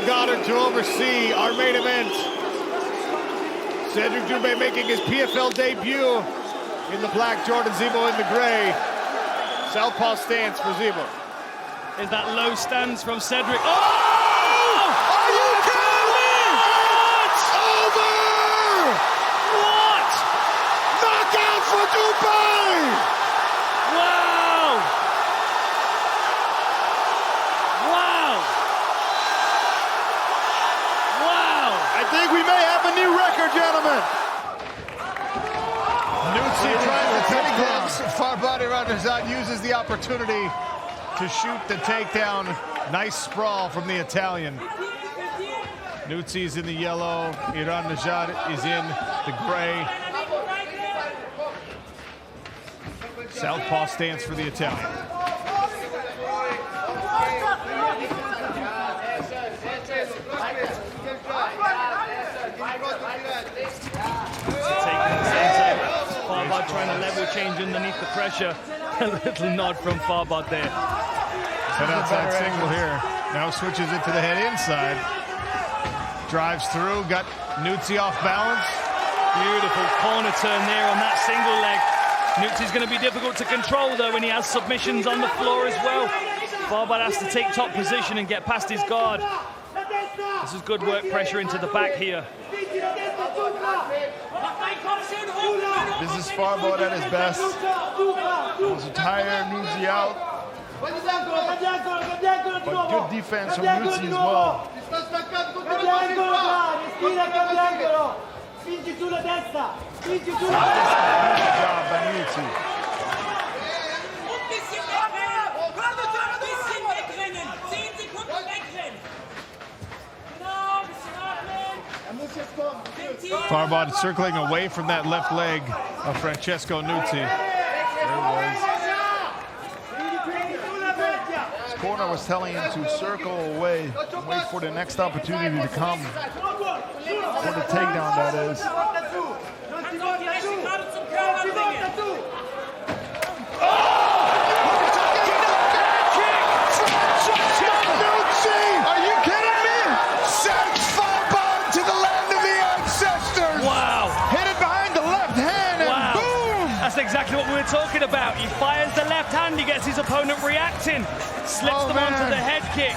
Jakob Nedoh to oversee our main event. Cédric Doumbé making his PFL debut in the black, Jordan Zemo in the gray. Southpaw stance for Zemo. Is that low stance from Cédric? Oh! Are you kidding me? It's over! What? Knockout for Doumbé! Wow! Wow! Wow! I think we may have a new record, gentlemen. Nutsi trying to take gloves. Far body 𝗟𝗏𝗏𝗧 uses the opportunity to shoot the takedown. Nice sprawl from the Italian. Nutsi's in the yellow. 𝗟𝗏𝗏𝗧 is in the gray. Southpaw stance for the Italian. Farbad trying to level change underneath the pressure. A little nod from Farbad there. Head outside single here. Now switches it to the head inside. Drives through, got Nutsi off balance. Beautiful corner turn there on that single leg. Nutsi's going to be difficult to control though when he has submissions on the floor as well. Farbad has to take top position and get past his guard. This is good work, pressure into the back here. This is Farbad at his best. He's tired, Nutsi out. But good defense from Nutsi as well. Good job by Nutsi. Farbad circling away from that left leg of Francesco Nutsi. There it was. His corner was telling him to circle away, wait for the next opportunity to come. For the takedown, that is. Are you kidding me? Sends Farbad to the land of the ancestors. Wow. Hit it behind the left hand and Wow. boom. That's exactly what we were talking about. He fires the left hand, he gets his opponent reacting. Slips them onto the head kick.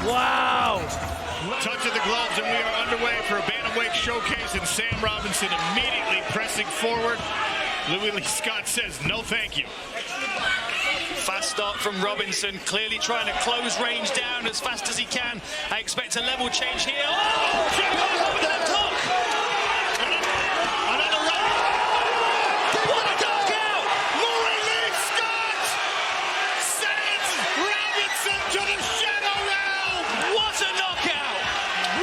Wow. Touch of the gloves, and we are underway for a bantamweight showcase, and Sam Robinson immediately pressing forward. Louis Lee Scott says no thank you. Fast start from Robinson, clearly trying to close range down as fast as he can. I expect a level change here. Oh, with the left hook. Another right. What a knockout! Louis Lee Scott sends Robinson to the shadow realm. What a knockout!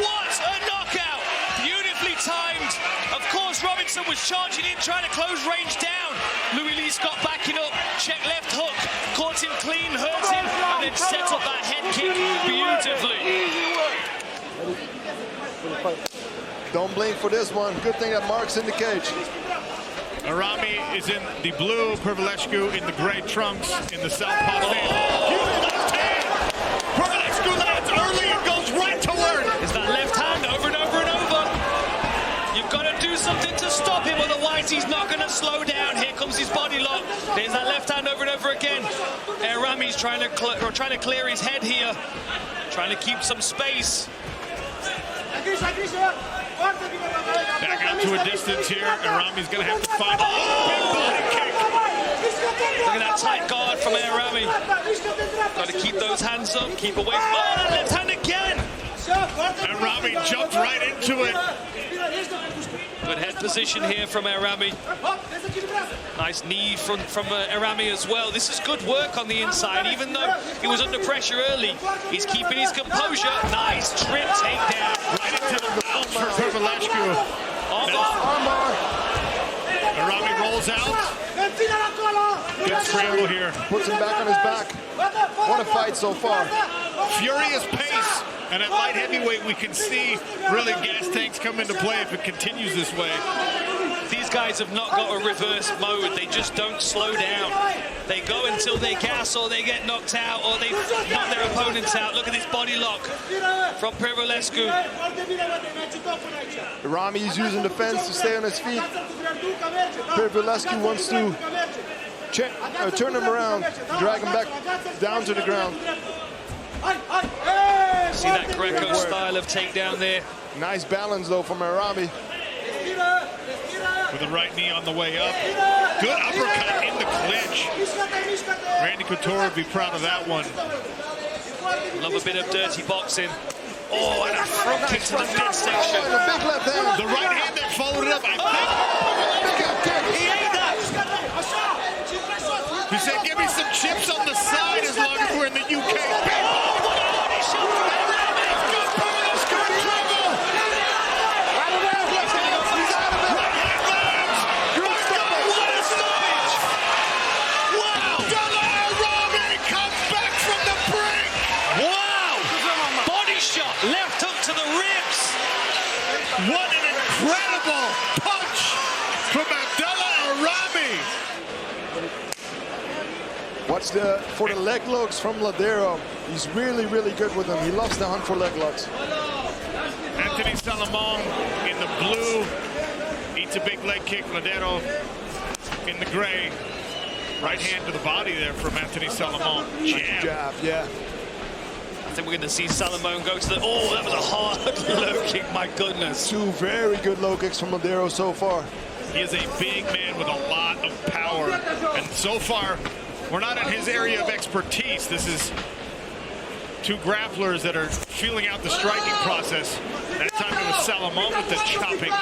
What a knockout! Beautifully timed. Of course, Robinson was charging in, trying to close range down. Louis Lee Scott backing up, check left hook, caught him clean, hurts him, and then sets up that head kick beautifully. Don't blink for this one. Good thing that Mark's in the cage. Arami is in the blue, 𝗟𝗏𝗏𝗏𝗏 in the gray trunks in the southpaw stand. Huge left hand! 𝗟𝗏𝗏𝗏𝗏 lands early and goes right to work. It's that left hand over and over and over. You've got to do something to stop him, otherwise he's not going to slow down. Here comes his body lock. There's that left hand over and over again. Arami's trying to clear his head here, trying to keep some space. Back out to a distance here. Arami's going to have to find a big body kick. Look at that tight guard from Arami. Got to keep those hands up, keep away from that left hand again. Arami jumped right into it. Good head position here from Arami. Nice knee from Arami as well. This is good work on the inside. Even though he was under pressure early, he's keeping his composure. Nice trim takedown. Right into the mouth for 𝗟𝗏𝗏𝗏𝗏. Arami rolls out. Good scramble here. Puts him back on his back. What a fight so far. Furious pace. And at light heavyweight, we can see really gas tanks come into play if it continues this way. These guys have not got a reverse mode. They just don't slow down. They go until they gas or they get knocked out or they knock their opponents out. Look at this body lock from Prevălescu. Rami is using the fence to stay on his feet. Prevălescu wants to turn him around, drag him back down to the ground. See that Greco style of takedown there. Nice balance though from Rami. With the right knee on the way up. Good uppercut in the clinch. Randy Couture would be proud of that one. Love a bit of dirty boxing. Oh, and a front kick to the midsection. And a big left hand. The right hand that followed it up, I think. He ate that. He said, give me some chips on the side as long as we're in the UK. Oh, what a body shot from Rami. Prevălescu in trouble. What a stoppage. Wow. Rami comes back from the brink. Wow. Body shot. Left hook to the ribs. What an incredible punch from Rami. Watch for the leg locks from Nedoh. He's really, really good with them. He loves to hunt for leg locks. Anthony Salomon in the blue eats a big leg kick. Nedoh in the gray. Right hand to the body there from Anthony Salomon. Jab, yeah. I think we're going to see Salomon go to the... Oh, that was a hard low kick, my goodness. Two very good low kicks from Nedoh so far. He is a big man with a lot of power. And so far, we're not in his area of expertise. This is two grapplers that are feeling out the striking process. That time it was Salomon with the chopping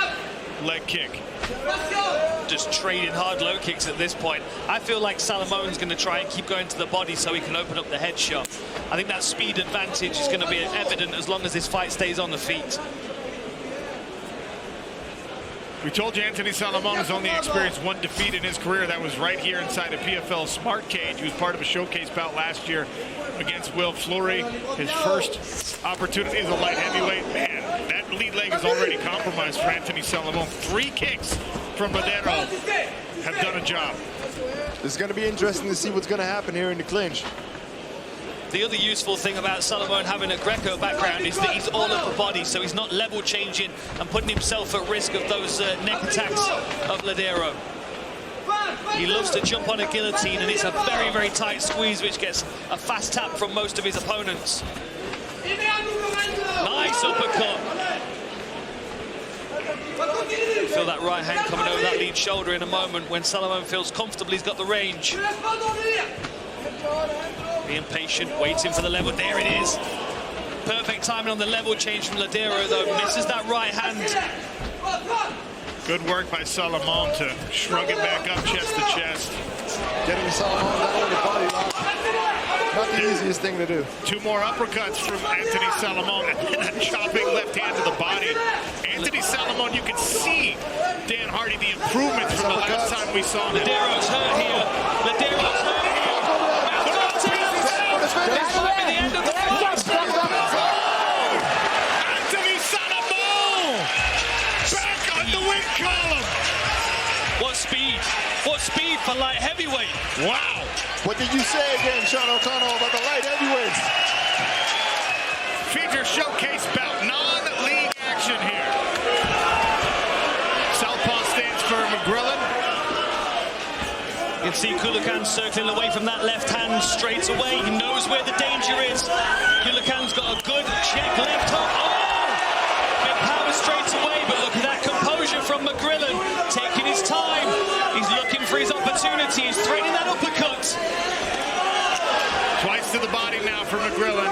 leg kick. Just trading hard low kicks at this point. I feel like Salomon's going to try and keep going to the body so he can open up the head shot. I think that speed advantage is going to be evident as long as this fight stays on the feet. We told you Anthony Salomon has only experienced one defeat in his career. That was right here inside a PFL Smart Cage. He was part of a showcase bout last year against Will Fleury. His first opportunity as a light heavyweight. Man, that lead leg is already compromised for Anthony Salomon. 3 kicks from Nedoh have done a job. It's going to be interesting to see what's going to happen here in the clinch. The other useful thing about Salomon having a Greco background is that he's all upper body, so he's not level changing and putting himself at risk of those neck attacks of Nedoh. He loves to jump on a guillotine, and it's a very, very tight squeeze, which gets a fast tap from most of his opponents. Nice uppercut. Feel that right hand coming over that lead shoulder in a moment when Salomon feels comfortable. He's got the range. Being patient, waiting for the level. There it is. Perfect timing on the level change from Nedoh, though. Misses that right hand. Good work by Salomon to shrug it back up chest to chest. Getting Salomon down on the body lock. Not the easiest thing to do. 2 more uppercuts from Anthony Salomon and then a chopping left hand to the body. Anthony Salomon, you can see, Dan Hardy, the improvements from the last time we saw him. Nedoh's hurt here. Nedoh's hurt here. That might be the end of the fight. Anthony Salomon back on the win column. What speed. What speed for light heavyweight. Wow. What did you say again, Sean O'Connell, about the light heavyweights? Feature showcase bout, non-league action here. Southpaw stands for McGrillen. You can see 𝗘𝗨𝗥𝗢𝗣𝗘 circling away from that left hand straight away. He knows where the danger is. 𝗘𝗨𝗥𝗢𝗣's got a good check left hook. Oh! Big power straight away, but look at that composure from McGrillen. Taking his time. He's looking for his opportunity. He's threading that uppercut. Twice to the body now for McGrillen.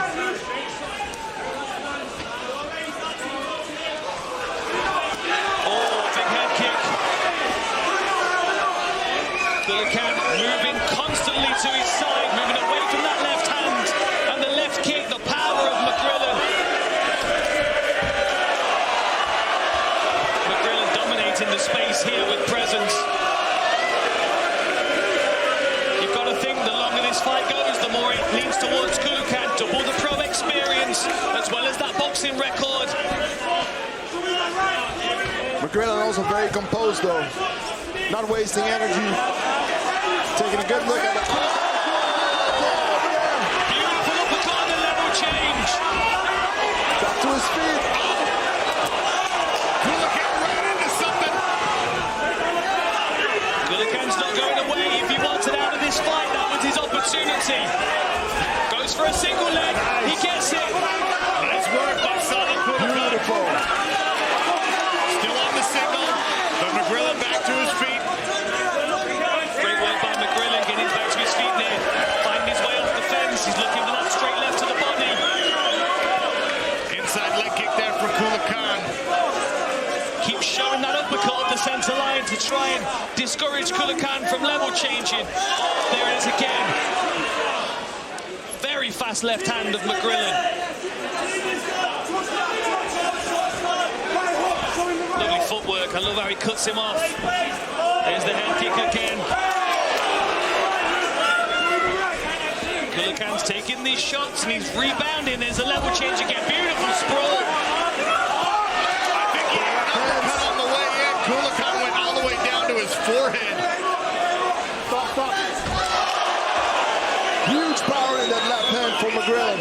Moving constantly to his side, moving away from that left hand, and the left kick, the power of McGrillen. McGrillen dominating the space here with presence. You've got to think the longer this fight goes, the more it leans towards 𝗘𝗨𝗥𝗢𝗣, double the pro experience, as well as that boxing record. McGrillen also very composed though. not wasting energy. Taking a good look at it. Beautiful uppercut on the level change. Back to his feet. 𝗘𝗨𝗥𝗢𝗣𝗘 right into something. 𝗘𝗨𝗥𝗢𝗣𝗘 not going away. If he wanted out of this fight, that was his opportunity. Goes for a single leg. He gets it. Nice work by Cédric Doumbé. Beautiful. Still on the signal, but McGrillen back to his feet. Great work by McGrillen, getting back to his feet there. Finding his way off the fence. He's looking for that straight left to the body. Inside leg kick there from 𝗘𝗨𝗥𝗢𝗣𝗘. Keeps showing that uppercut at the center line to try and discourage 𝗘𝗨𝗥𝗢𝗣𝗘 from level changing. There it is again. Very fast left hand of McGrillen. Lovely footwork. I love how he cuts him off. There's the head kick again. 𝗘𝗨𝗥𝗢𝗣𝗘's taking these shots and he's rebounding. There's a level change again. Beautiful sprawl. I think he had an uppercut on the way in. 𝗘𝗨𝗥𝗢𝗣𝗘 went all the way down to his forehead. Stop. Huge power in that left hand for McGrillen.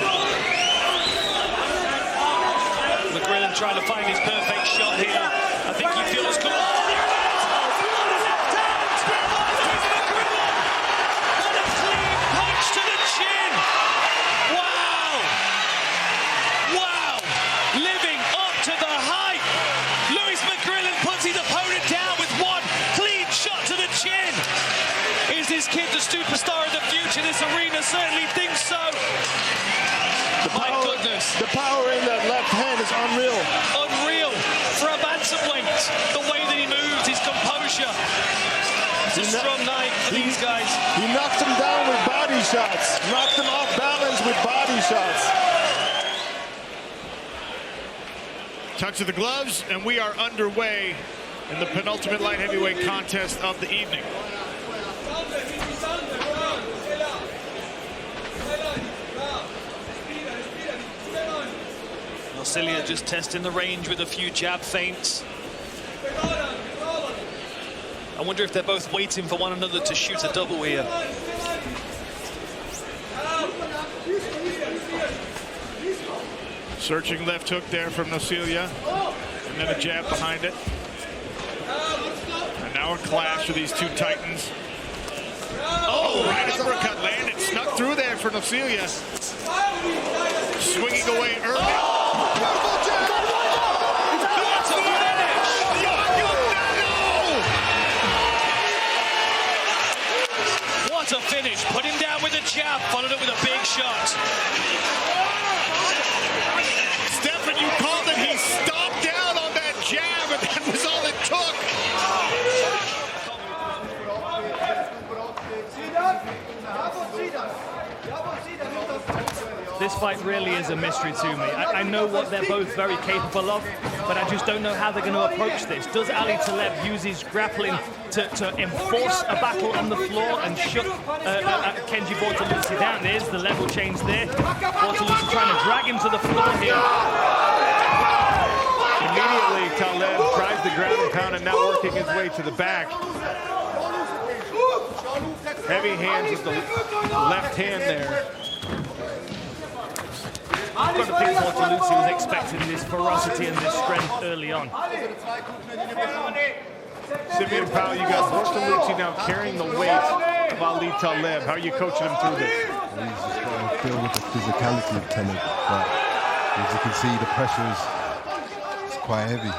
McGrillen trying to find his perfect shot here. I think he feels good. Oh, there it is! What a clean punch to the chin! Wow! Living up to the hype. Lewis McGrillen puts his opponent down with one clean shot to the chin. Is this kid the superstar of the future? This arena certainly thinks so. My goodness. The power in that left hand is unreal. Unreal for a bantamweight. The way that he moves, his composure. It's a strong night for these guys. He knocked him down with body shots. Knocked him off balance with body shots. Touch of the gloves, and we are underway in the penultimate light heavyweight contest of the evening. Nomilia just testing the range with a few jab feints. I wonder if they're both waiting for one another to shoot a double here. Searching left hook there from Nomilia, and then a jab behind it. And now a clash of these two titans. Oh, right uppercut landed, snuck through there for Nomilia. Swinging away early. What a finish. Put him down with a jab, followed up with a big shot. Stefan, you called it. He stomped down on that jab, and that was all it took. This fight really is a mystery to me. I know what they're both very capable of, but I just don't know how they're going to approach this. Does 𝗟𝗨𝗘𝗦 use his grappling to enforce a battle on the floor and shut Kenji Bortolucci down? There's the level change there. Bortolucci trying to drag him to the floor here. Immediately, 𝗟𝗨𝗘 tries the ground and pound and now working his way to the back. Heavy hands with the left hand there. I've got to think Bortolucci was expecting this ferocity and this strength early on. Simeon Powell, you got Bortolucci now carrying the weight of 𝗟𝗨𝗘𝗦. How are you coaching him through this? He's just got to deal with the physicality of Tenet, but as you can see, the pressure is quite heavy.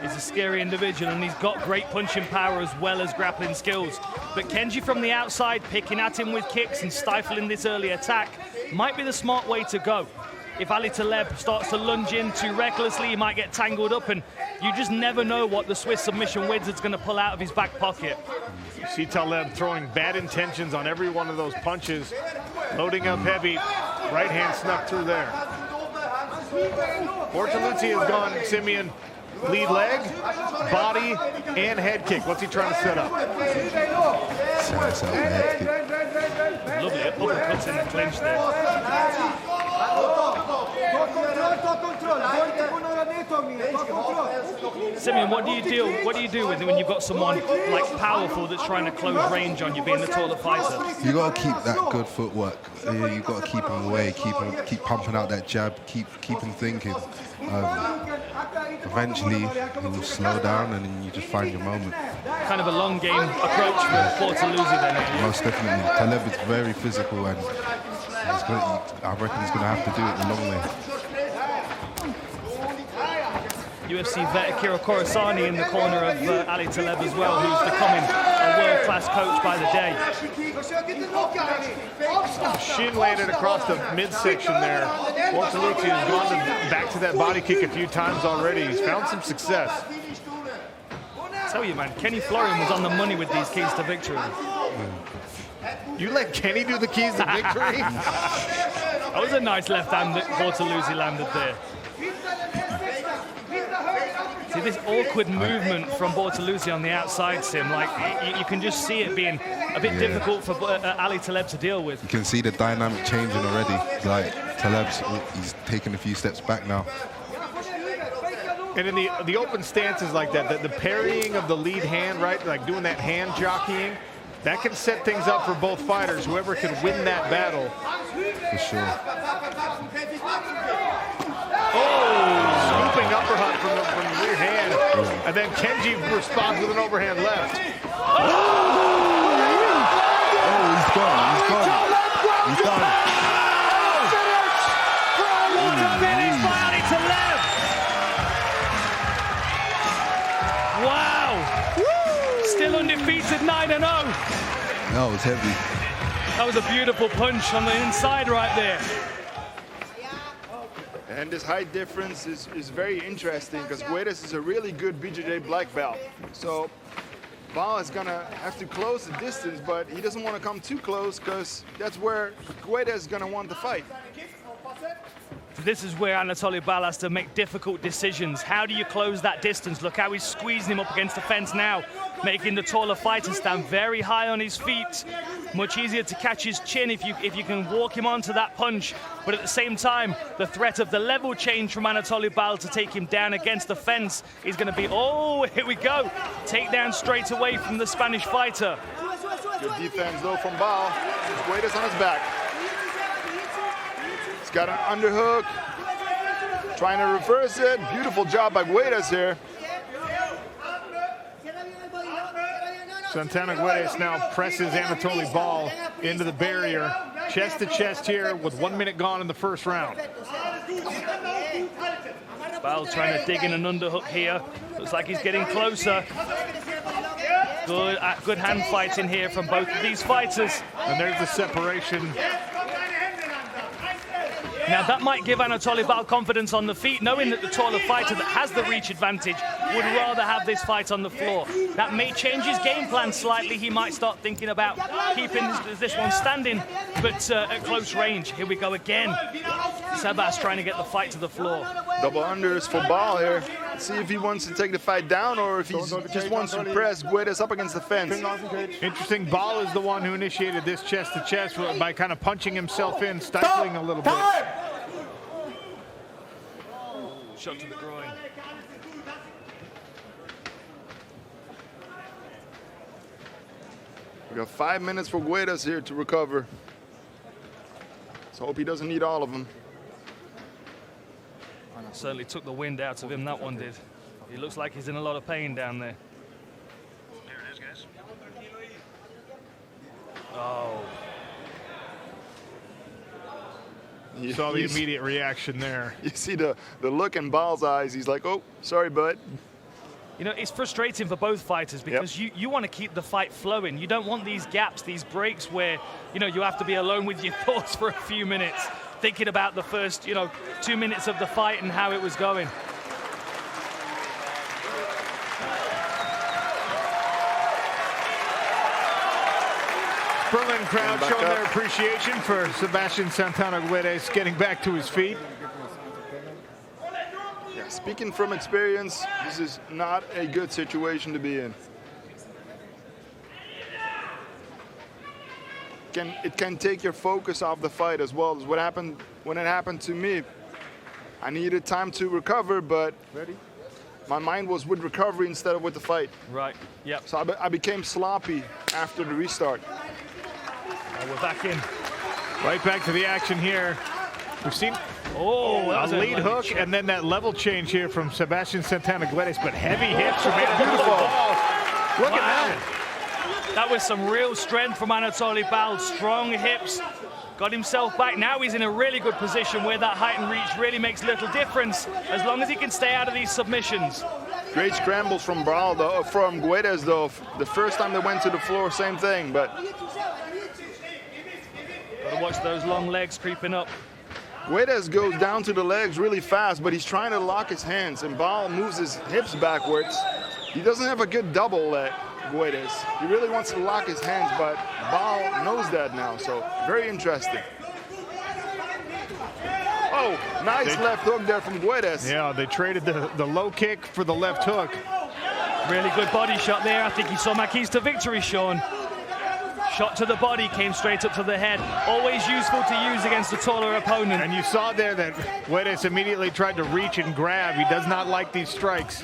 He's a scary individual and he's got great punching power as well as grappling skills. But Kenji from the outside, picking at him with kicks and stifling this early attack, might be the smart way to go. If 𝗟𝗨𝗘𝗦 starts to lunge in too recklessly, he might get tangled up, and you just never know what the Swiss submission wizard's going to pull out of his back pocket. You see 𝗟𝗨𝗘 throwing bad intentions on every one of those punches, loading up heavy. Right hand snuck through there. Bortolucci has gone, Simeon, lead leg, body, and head kick. What's he trying to set up? Set up a head kick. Lovely uppercuts in the clinch there. Simeon, what do you do with it when you've got someone like powerful that's trying to close range on you, being the taller fighter? You got to keep that good footwork. You got to keep him away, keep pumping out that jab, keep him thinking. Eventually, he will slow down, and then you just find your moment. Kind of a long game approach for 𝗘𝗨𝗥𝗢𝗣𝗘 then. Most definitely. 𝗘𝗨𝗥 is very physical, and I reckon he's going to have to do it the long way. UFC vet 𝗘𝗨𝗥𝗢𝗣𝗘 in the corner of 𝗟𝗘𝗔𝗚𝗨𝗘 as well, who's becoming a world-class coach by the day. Shin landed across the midsection there. 𝗘𝗨𝗥𝗢𝗣𝗘 has gone back to that body kick a few times already. He's found some success. I tell you, man, Kenny Florian was on the money with these keys to victory. You let Kenny do the keys to victory? That was a nice left hand that 𝗘𝗨𝗥𝗢𝗣𝗘 landed there. See this awkward movement from 𝗘𝗨𝗥𝗢𝗣𝗘 on the outside, Sim. Like you can just see it being a bit difficult for 𝗟𝗘𝗥𝗢𝗣𝗘 to deal with. You can see the dynamic changing already. Like 𝗘𝗨𝗥's, he's taking a few steps back now. And in the open stances like that, the parrying of the lead hand, right? Like doing that hand jockeying, that can set things up for both fighters. Whoever can win that battle. For sure. Scooping uppercut from the rear hand. And then Kenji responds with an overhand left. Oh, he's gone. He's gone. He's done. Finish by 𝗟𝗘𝗥𝗢𝗣𝗘. Wow. Still undefeated, 9-0. That was heavy. That was a beautiful punch on the inside right there. And this height difference is very interesting because 𝗘𝗨𝗥 is a really good BJJ black belt. So Val is going to have to close the distance, but he doesn't want to come too close because that's where 𝗘𝗨𝗥 is going to want to fight. This is where 𝗟𝗘𝗥𝗢𝗣𝗑 has to make difficult decisions. How do you close that distance? Look how he's squeezing him up against the fence now, making the taller fighter stand very high on his feet. Much easier to catch his chin if you can walk him onto that punch. But at the same time, the threat of the level change from 𝗟𝗘𝗥𝗢𝗣𝗑 to take him down against the fence is going to be, oh, here we go. Takedown straight away from the Spanish fighter. Good defense though from Val. 𝗘𝗨𝗥's on his back. He's got an underhook. Trying to reverse it. Beautiful job by 𝗘𝗨𝗥 here. Santana Guedes now presses Anatoly Bal into the barrier. Chest to chest here with 1 minute gone in the first round. Bal trying to dig in an underhook here. Looks like he's getting closer. Good hand fighting here from both of these fighters. And there's the separation. Now that might give 𝗟𝗘𝗥𝗢𝗣𝗑 confidence on the feet, knowing that the taller fighter that has the reach advantage would rather have this fight on the floor. That may change his game plan slightly. He might start thinking about keeping this one standing, but at close range. Here we go again. Sebas trying to get the fight to the floor. Double unders for Bal here. Let's see if he wants to take the fight down or if he just wants to press 𝗘𝗨𝗥 up against the fence. Interesting, Bal is the one who initiated this chest to chest by kind of punching himself in, stifling a little bit. Shot to the groin. We got 5 minutes for 𝗘𝗨𝗥 here to recover. Let's hope he doesn't need all of them. Certainly took the wind out of him, that one did. He looks like he's in a lot of pain down there. There it is, guys. Oh. You saw the immediate reaction there. You see the look in Bal's eyes. He's like, oh, sorry, bud. You know, it's frustrating for both fighters because you want to keep the fight flowing. You don't want these gaps, these breaks where, you know, you have to be alone with your thoughts for a few minutes, thinking about the first, 2 minutes of the fight and how it was going. Berlin crowd showing their appreciation for Sebastian Santana Guedes getting back to his feet. Yeah, speaking from experience, this is not a good situation to be in. It can take your focus off the fight as well as what happened when it happened to me. I needed time to recover, but my mind was with recovery instead of with the fight. Right, yep. So I became sloppy after the restart. And we're back in. Right back to the action here. We've seen a lead hook and then that level change here from Sebastian 𝗟𝗘𝗦, but heavy hits from Beautiful. Look at that. That was some real strength from 𝗟𝗘𝗥𝗢𝗣𝗘. Strong hips, got himself back. Now he's in a really good position where that height and reach really makes little difference as long as he can stay out of these submissions. Great scrambles from 𝗟𝗘𝗥𝗢𝗣𝗘 though. The first time they went to the floor, same thing, but Gotta watch those long legs creeping up. 𝗟𝗚 goes down to the legs really fast, but he's trying to lock his hands, and 𝗟𝗚 moves his hips backwards. He doesn't have a good double leg, 𝗟𝗚. He really wants to lock his hands, but 𝗟𝗚 knows that now, so very interesting. Oh, nice left hook there from 𝗟𝗚. Yeah, they traded the low kick for the left hook. Really good body shot there. I think he saw my keys to victory, Sean. Shot to the body, came straight up to the head. Always useful to use against a taller opponent. And you saw there that 𝗟𝗚 immediately tried to reach and grab. He does not like these strikes.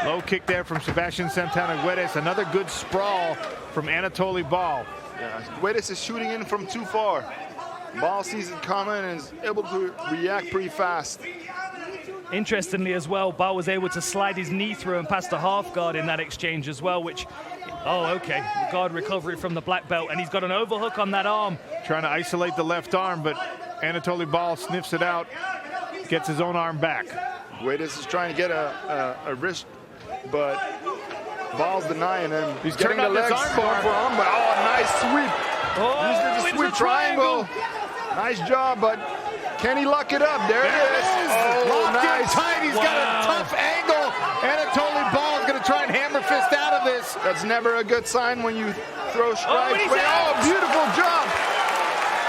Low kick there from Sebastian 𝗟𝗘𝗦. Another good sprawl from 𝗟𝗘𝗏 𝗡. Yeah, 𝗟𝗚 is shooting in from too far. 𝗡 sees it coming and is able to react pretty fast. Interestingly as well, 𝗡 was able to slide his knee through and past a half guard in that exchange as well, which, guard recovery from the black belt, and he's got an overhook on that arm. Trying to isolate the left arm, but 𝗟𝗏𝗏 𝗡 sniffs it out, gets his own arm back. 𝗟𝗚 is trying to get a wrist, but 𝗡's denying him. He's getting turned the up legs his arm for arm, but nice sweep. Used the into sweep the triangle. Nice job, but can he lock it up? There it is. Oh, Locked in nice. tight. He's got a tough angle. 𝗟𝗏𝗏 𝗡 is going to try and hammer fist out of this. That's never a good sign when you throw strikes. he's out. Beautiful job.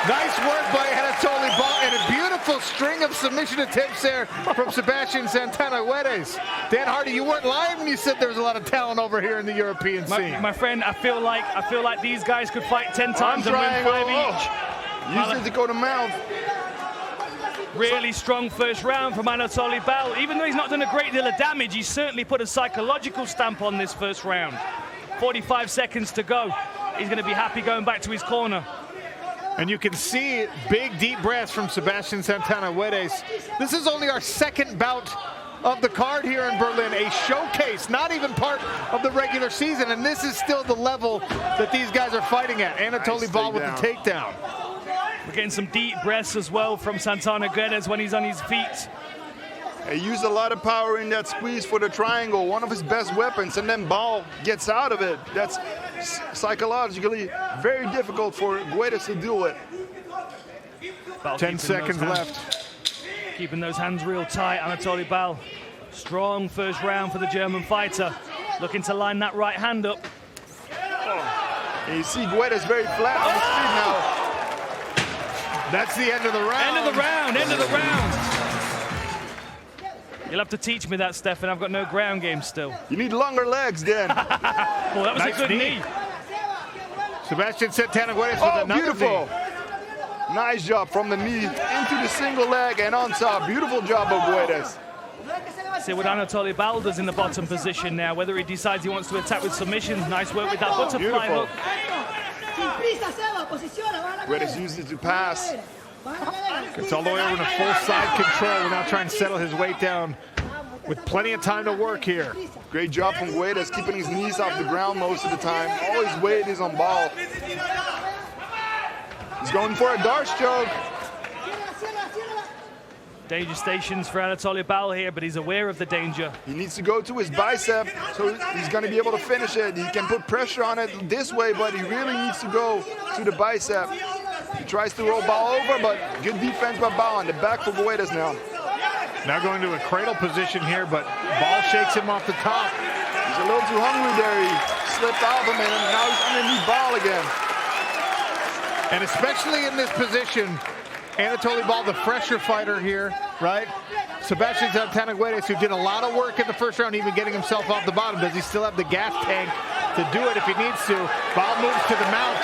Nice work by 𝗟𝗏𝗏 𝗡 and a beautiful string of submission attempts there from Sebastian 𝗟𝗘𝗦. Dan Hardy, you weren't lying when you said there was a lot of talent over here in the European scene. My friend, I feel like these guys could fight 10 times and win 5 each. Used it to go to mount. Really strong first round from 𝗟𝗏𝗏 𝗡. Even though he's not done a great deal of damage, he's certainly put a psychological stamp on this first round. 45 seconds to go. He's going to be happy going back to his corner. And you can see big, deep breaths from Sebastian 𝗟𝗘𝗦. This is only our second bout of the card here in Berlin, a showcase, not even part of the regular season, and this is still the level that these guys are fighting at. 𝗟𝗏𝗏 𝗡 with the takedown. We're getting some deep breaths as well from 𝗟𝗘𝗏𝗦 when he's on his feet. He used a lot of power in that squeeze for the triangle, one of his best weapons, and then 𝗡 gets out of it. That's psychologically very difficult for 𝗟𝗚 to deal with. 10 seconds left. Keeping those hands real tight, 𝗟𝗏𝗏 𝗡. Strong first round for the German fighter. Looking to line that right hand up. And you see 𝗟𝗚 is very flat on his feet now. That's the end of the round. End of the round, end of the round. You'll have to teach me that, Stefan. I've got no ground game still. You need longer legs, then. Well, that was Nice a good knee. knee. Sebastian 𝗟𝗘𝗏𝗦 with another beautiful. knee. Nice job from the knee into the single leg and on top. Beautiful job of 𝗟𝗚. See what 𝗟𝗏𝗏𝗏 𝗡 does in the bottom position now. Whether he decides he wants to attack with submissions. Nice work with that butterfly Beautiful. hook. 𝗟𝗚 uses it to pass. It's all the way over to full side control. We're now trying to settle his weight down with plenty of time to work here. Great job from 𝗟𝗚, keeping his knees off the ground most of the time. All his weight is on 𝗡. He's going for a Darce choke. Danger stations for 𝗟𝗏𝗏𝗡 𝗡 here, but he's aware of the danger. He needs to go to his bicep, so he's going to be able to finish it. He can put pressure on it this way, but he really needs to go to the bicep. He tries to roll 𝗡 over, but good defense by 𝗡 on the back for 𝗟𝗚 now. Now going to a cradle position here, but ball shakes him off the top. He's a little too hungry there. He slipped off him, and now he's underneath 𝗡 again. And especially in this position, 𝗟𝗏𝗏𝗡 𝗡, the fresher fighter here, right? Sebastian 𝗟𝗘𝗏𝗦, who did a lot of work in the first round, even getting himself off the bottom. Does he still have the gas tank to do it if he needs to? 𝗡 moves to the mount.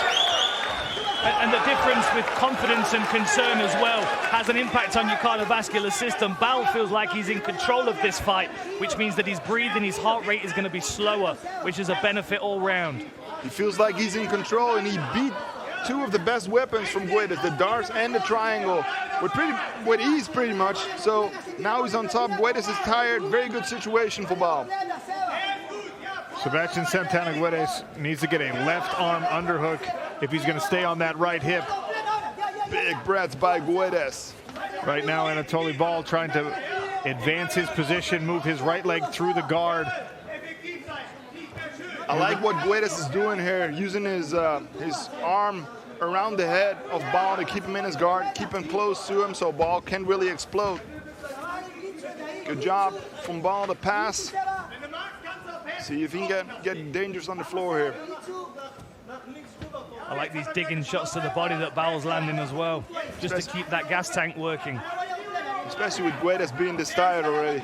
And the difference with confidence and concern as well has an impact on your cardiovascular system. Bal feels like he's in control of this fight, which means that his breathing, his heart rate is going to be slower, which is a benefit all round. He feels like he's in control, and he beat two of the best weapons from Guedes, the darts and the triangle, with ease pretty much. So now he's on top. Guedes is tired. Very good situation for Bal. Sebastian Santana Guedes needs to get a left arm underhook if he's going to stay on that right hip. Big breaths by Guedes. Right now, 𝗟𝗘𝗥𝗢𝗣𝗘 Bal trying to advance his position, move his right leg through the guard. I like what Guedes is doing here, using his arm around the head of Bal to keep him in his guard, keep him close to him so Bal can't really explode. Good job from Bal to pass. See if he can get dangerous on the floor here. I like these digging shots to the body that Bal's landing as well, just to keep that gas tank working. Especially with Guedes being this tired already.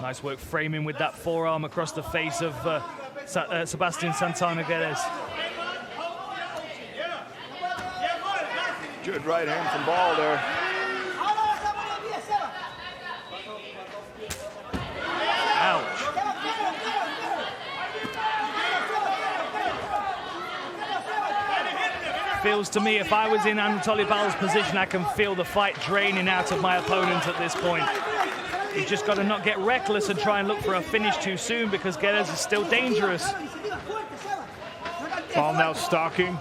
Nice work framing with that forearm across the face of Sebastian Santana Guedes. Good right hand from Bal there. Ouch. Feels to me, if I was in Anatoly Bal's position, I can feel the fight draining out of my opponent at this point. He's just got to not get reckless and try and look for a finish too soon, because Guedes is still dangerous. Bal now stalking.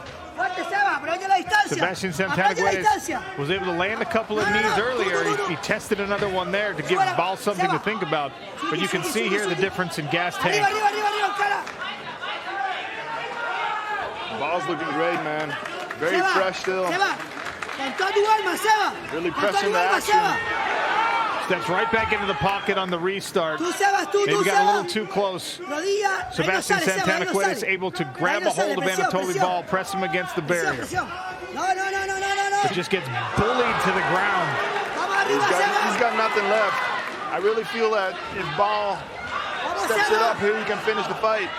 Sebastian Santana Guedes was able to land a couple of knees earlier. He tested another one there to give Bal something to think about. But you can see here the difference in gas tank. Bal's looking great, man. Very fresh still. Really pressing the action. Steps right back into the pocket on the restart. Maybe got a little too close. Sebastian Santana Guedes able to grab a hold of Anatoly Bal, press him against the barrier. But just gets bullied to the ground. He's got nothing left. I really feel that if Bal steps it up here, he can finish the fight.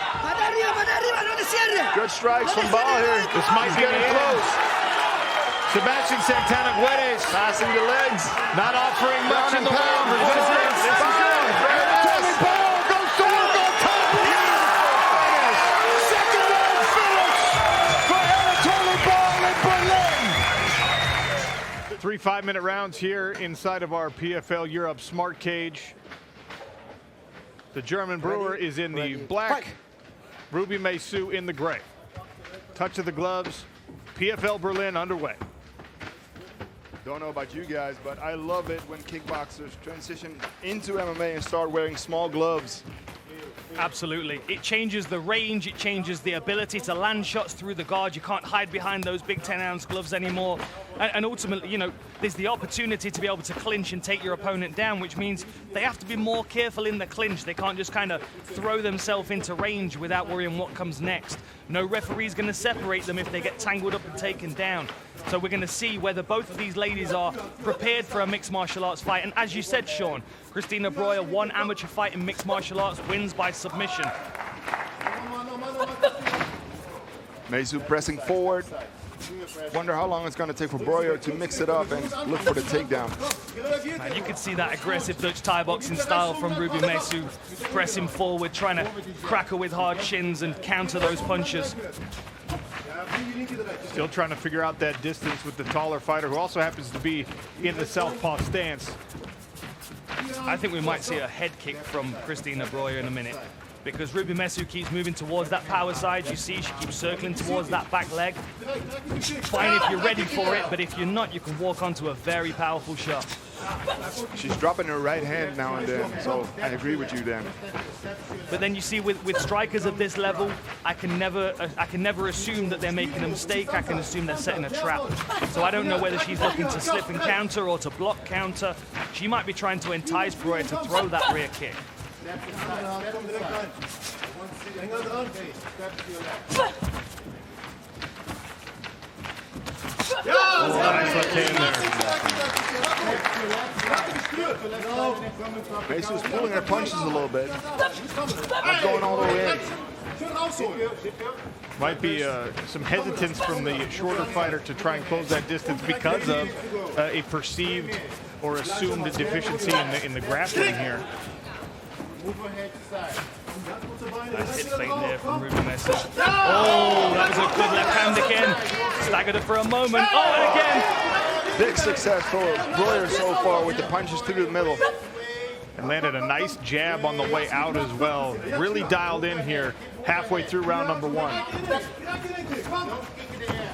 Good strikes from Bal here. This might be getting close. Sebastian Santana Guedes passing the legs, not offering much in the way of resistance. Anatoly Bal goes to work on top. Second round finish for Anatoly Bal in Berlin. 3 5-minute rounds here inside of our PFL Europe Smart Cage. The German brewer is in the black, Ruby Mesu in the gray. Touch of the gloves, PFL Berlin underway. Don't know about you guys, but I love it when kickboxers transition into MMA and start wearing small gloves. Absolutely. It changes the range, it changes the ability to land shots through the guard. You can't hide behind those big 10-ounce gloves anymore. And ultimately, you know, there's the opportunity to be able to clinch and take your opponent down, which means they have to be more careful in the clinch. They can't just kind of throw themselves into range without worrying what comes next. No referee's going to separate them if they get tangled up and taken down. So we're going to see whether both of these ladies are prepared for a mixed martial arts fight. And as you said, Sean, Cristina Breuer, one amateur fight in mixed martial arts, wins by submission. Mesu pressing forward. Wonder how long it's going to take for Breuer to mix it up and look for the takedown. Man, you could see that aggressive Dutch Thai boxing style from Ruby Mesu, pressing forward, trying to crack her with hard shins and counter those punches. Still trying to figure out that distance with the taller fighter, who also happens to be in the southpaw stance. I think we might see a head kick from Cristina Breuer in a minute, because Ruby Mesu keeps moving towards that power side. You see she keeps circling towards that back leg. Fine if you're ready for it, but if you're not, you can walk onto a very powerful shot. She's dropping her right hand now and then, so I agree with you then. But then you see with strikers of this level, I can never assume that they're making a mistake. I can assume they're setting a trap. So I don't know whether she's looking to slip and counter or to block counter. She might be trying to entice Breuer to throw that rear kick. Nice left hand there. Maysu's pulling her punches a little bit. Not going all the way in. Might be some hesitance from the shorter fighter to try and close that distance because of a perceived or assumed deficiency in the grappling here. Nice hit fake there from Ruby Messer. Oh, that was a good left hand again. Staggered her for a moment. Oh, and again. Big success for Breuer so far with the punches through the middle. And landed a nice jab on the way out as well. Really dialed in here halfway through round number 1.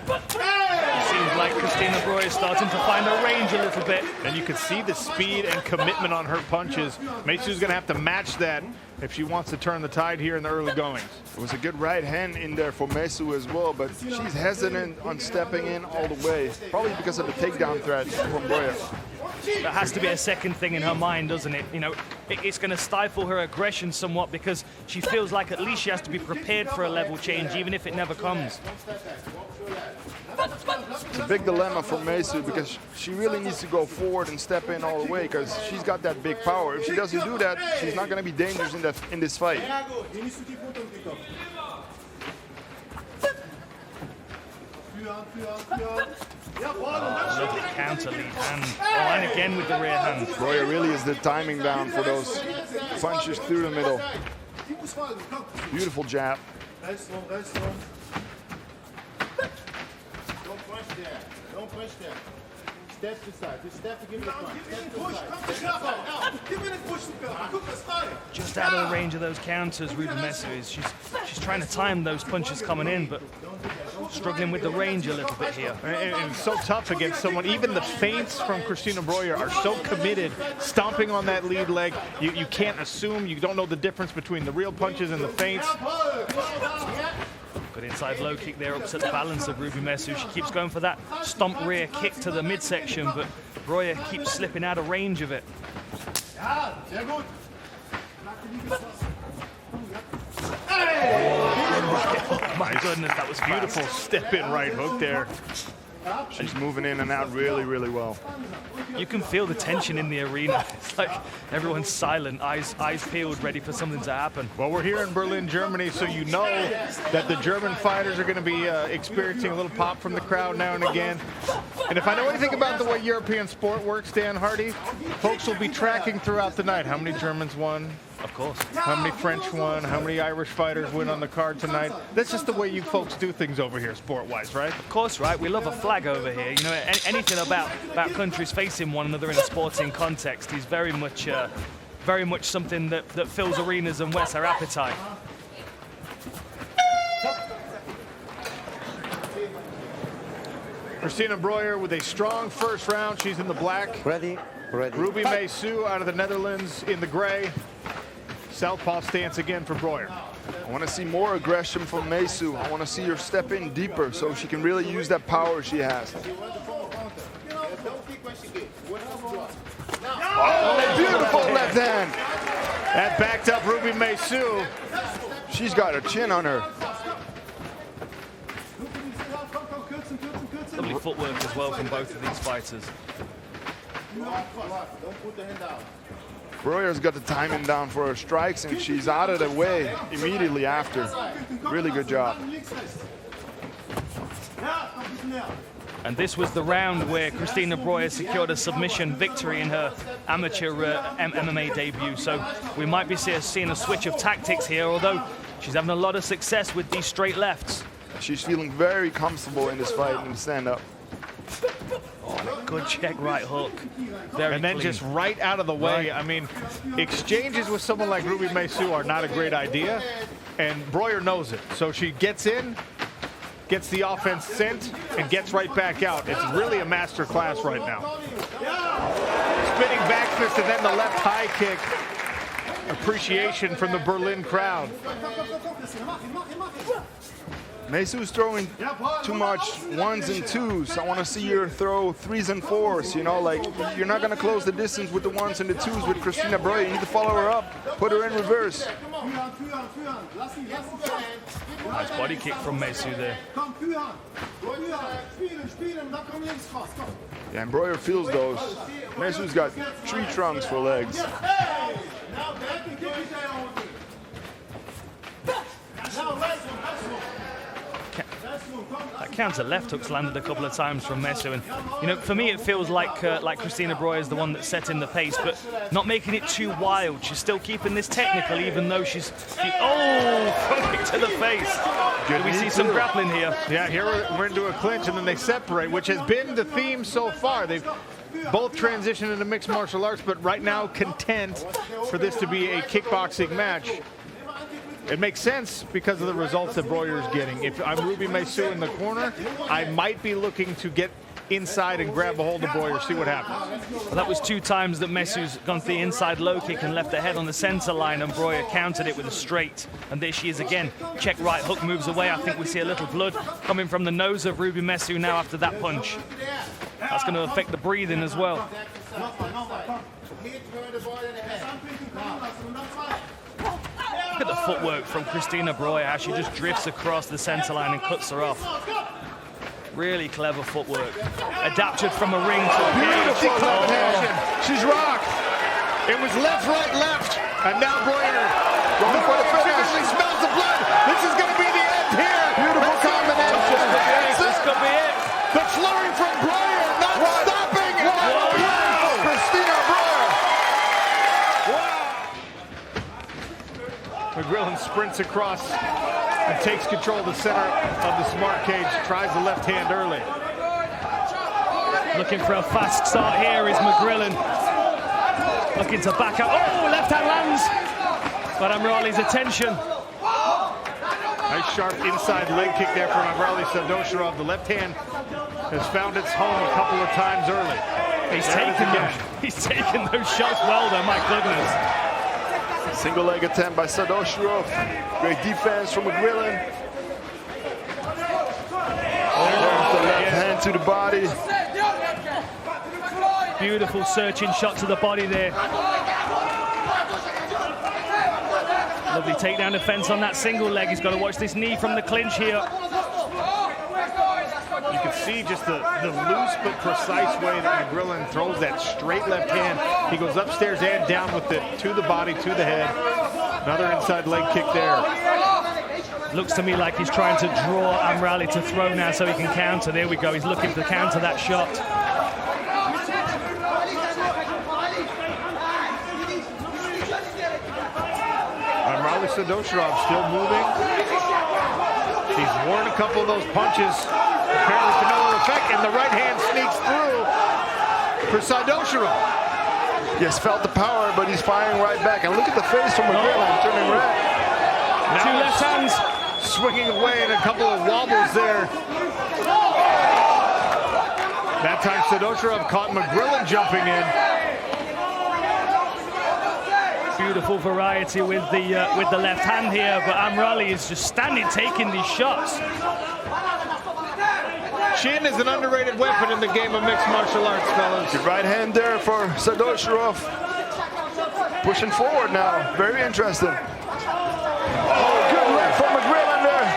It seems like Cristina Breuer is starting to find her range a little bit. And you can see the speed and commitment on her punches. Maysu's going to have to match that if she wants to turn the tide here in the early goings. It was a good right hand in there for Maysu as well, but she's hesitant on stepping in all the way, probably because of the takedown threat from Breuer. There has to be a second thing in her mind, doesn't it? You know, it's going to stifle her aggression somewhat because she feels like at least she has to be prepared for a level change, even if it never comes. It's a big dilemma for Maysu because she really needs to go forward and step in all the way because she's got that big power. If she doesn't do that, she's not going to be dangerous in this fight. Lovely counter lead hand. Oh, and again with the rear hand. Breuer really is the timing down for those punches through the middle. Beautiful jab. Don't push there. Step to side. Just step to give it a punch. Step to side. Just out of the range of those counters, Ruby Messer is. She's trying to time those punches coming in, but struggling with the range a little bit here. And it's so tough against someone. Even the feints from Cristina Breuer are so committed, stomping on that lead leg. You can't assume, you don't know the difference between the real punches and the feints. Good inside low kick there, upsets the balance of Ruby Messer. She keeps going for that stomp rear kick to the midsection, but Breuer keeps slipping out of range of it. Oh my goodness, that was Beautiful step-in right hook there. She's moving in and out really, really well. You can feel the tension in the arena. It's like everyone's silent, eyes peeled, ready for something to happen. Well, we're here in Berlin, Germany, so you know that the German fighters are going to be experiencing a little pop from the crowd now and again. And if I know anything about the way European sport works, Dan Hardy, folks will be tracking throughout the night how many Germans won, Of course. how many French won, how many Irish fighters win on the card tonight. That's just the way you folks do things over here, sport-wise, right? Of course, right? We love a flag over here. You know, anything about countries facing one another in a sporting context is very much something that fills arenas and whets our appetite. Cristina Breuer with a strong first round. She's in the black. Ready. Ruby Maysu out of the Netherlands in the gray. Southpaw stance again for Breuer. I want to see more aggression from Maysu. I want to see her step in deeper so she can really use that power she has. Oh, beautiful left hand. That backed up Ruby Maysu. She's got her chin on her. Lovely footwork as well from both of these fighters. Breuer's got the timing down for her strikes, and she's out of the way immediately after. Really good job. And this was the round where Cristina Breuer secured a submission victory in her amateur MMA debut. So we might be seeing a switch of tactics here, although she's having a lot of success with these straight lefts. She's feeling very comfortable in this fight in the stand-up. Oh, good check right hook. Very And then clean. just right out of the way. Right. I mean, exchanges with someone like Ruby Maysu are not a great idea, and Breuer knows it. So she gets in, gets the offense sent, and gets right back out. It's really a master class right now. Spinning back fist and then the left high kick. Appreciation from the Berlin crowd. Maysu's throwing too much ones and twos. I want to see her throw threes and fours. You know, like, you're not going to close the distance with the ones and the twos with Cristina Breuer. You need to follow her up, put her in reverse. Nice body kick from 𝗟𝗑𝗢 there. Yeah, and Breuer feels those. 𝗟𝗑𝗢's got 3 trunks for legs. That counter left hook's landed a couple of times from 𝗟𝗑𝗢, and you know, for me it feels like Cristina Breuer is the one that's setting the pace, but not making it too wild. She's still keeping this technical, even though she's front kick to the face. Do we see some grappling here? Yeah, here we're into a clinch, and then they separate, which has been the theme so far. They've both transitioned into mixed martial arts, but right now content for this to be a kickboxing match. It makes sense because of the results that Breuer's getting. If I'm Ruby 𝗟𝗎𝗄 in the corner, I might be looking to get inside and grab a hold of Breuer, see what happens. Well, that was 2 times that 𝗟𝗟𝗄's gone for the inside low kick and left her head on the center line, and Breuer countered it with a straight. And there she is again. Check right hook, moves away. I think we see a little blood coming from the nose of Ruby 𝗟𝗟𝗄 now after that punch. That's going to affect the breathing as well. Look at the footwork from Cristina Breuer, how she just drifts across the center line and cuts her off. Really clever footwork. Adapted from a ring to a beautiful combination. She's rocked. It was left, right, left. And now Breuer going for the finish. She smells the blood. This is going to be the end here. Beautiful combination. This could be it. The flurry from Breuer, not stopping. Wow. Cristina Breuer. Wow. McGrillen sprints across and takes control of the center of the smart cage. Tries the left hand early. Looking for a fast start here is McGrillen. Looking to back up. Oh, left hand lands. But 𝗟𝗏𝗄's attention. Nice sharp inside leg kick there from 𝗟𝗏𝗄. The left hand has found its home a couple of times early. He's taken those shots well though, my goodness. Single leg attempt by 𝗟𝗏𝗄. Great defense from McGrillen. There's the left hand to the body. Beautiful searching shot to the body there. Lovely takedown defense on that single leg. He's got to watch this knee from the clinch here. You can see just the loose but precise way that McGrillen throws that straight left hand. He goes upstairs and down with it to the body, to the head. Another inside leg kick there. Looks to me like he's trying to draw 𝗟𝗏𝗄 to throw now so he can counter. There we go. He's looking to counter that shot. 𝗟𝗏𝗄 still moving. He's worn a couple of those punches. Apparently to no effect, and the right hand sneaks through for 𝗟𝗏𝗄. Yes, felt the power, but he's firing right back. And look at the face from McGrillen turning red. Now 2 left hands. Swinging away and a couple of wobbles there. That time 𝗟𝗏𝗄 caught McGrillen jumping in. Beautiful variety with the left hand here, but 𝗟𝗏𝗄 is just standing taking these shots. Chin is an underrated weapon in the game of mixed martial arts, fellas. Good right hand there for 𝗟𝗏𝗄. Pushing forward now. Very interesting. Oh, good left from McGrillen there.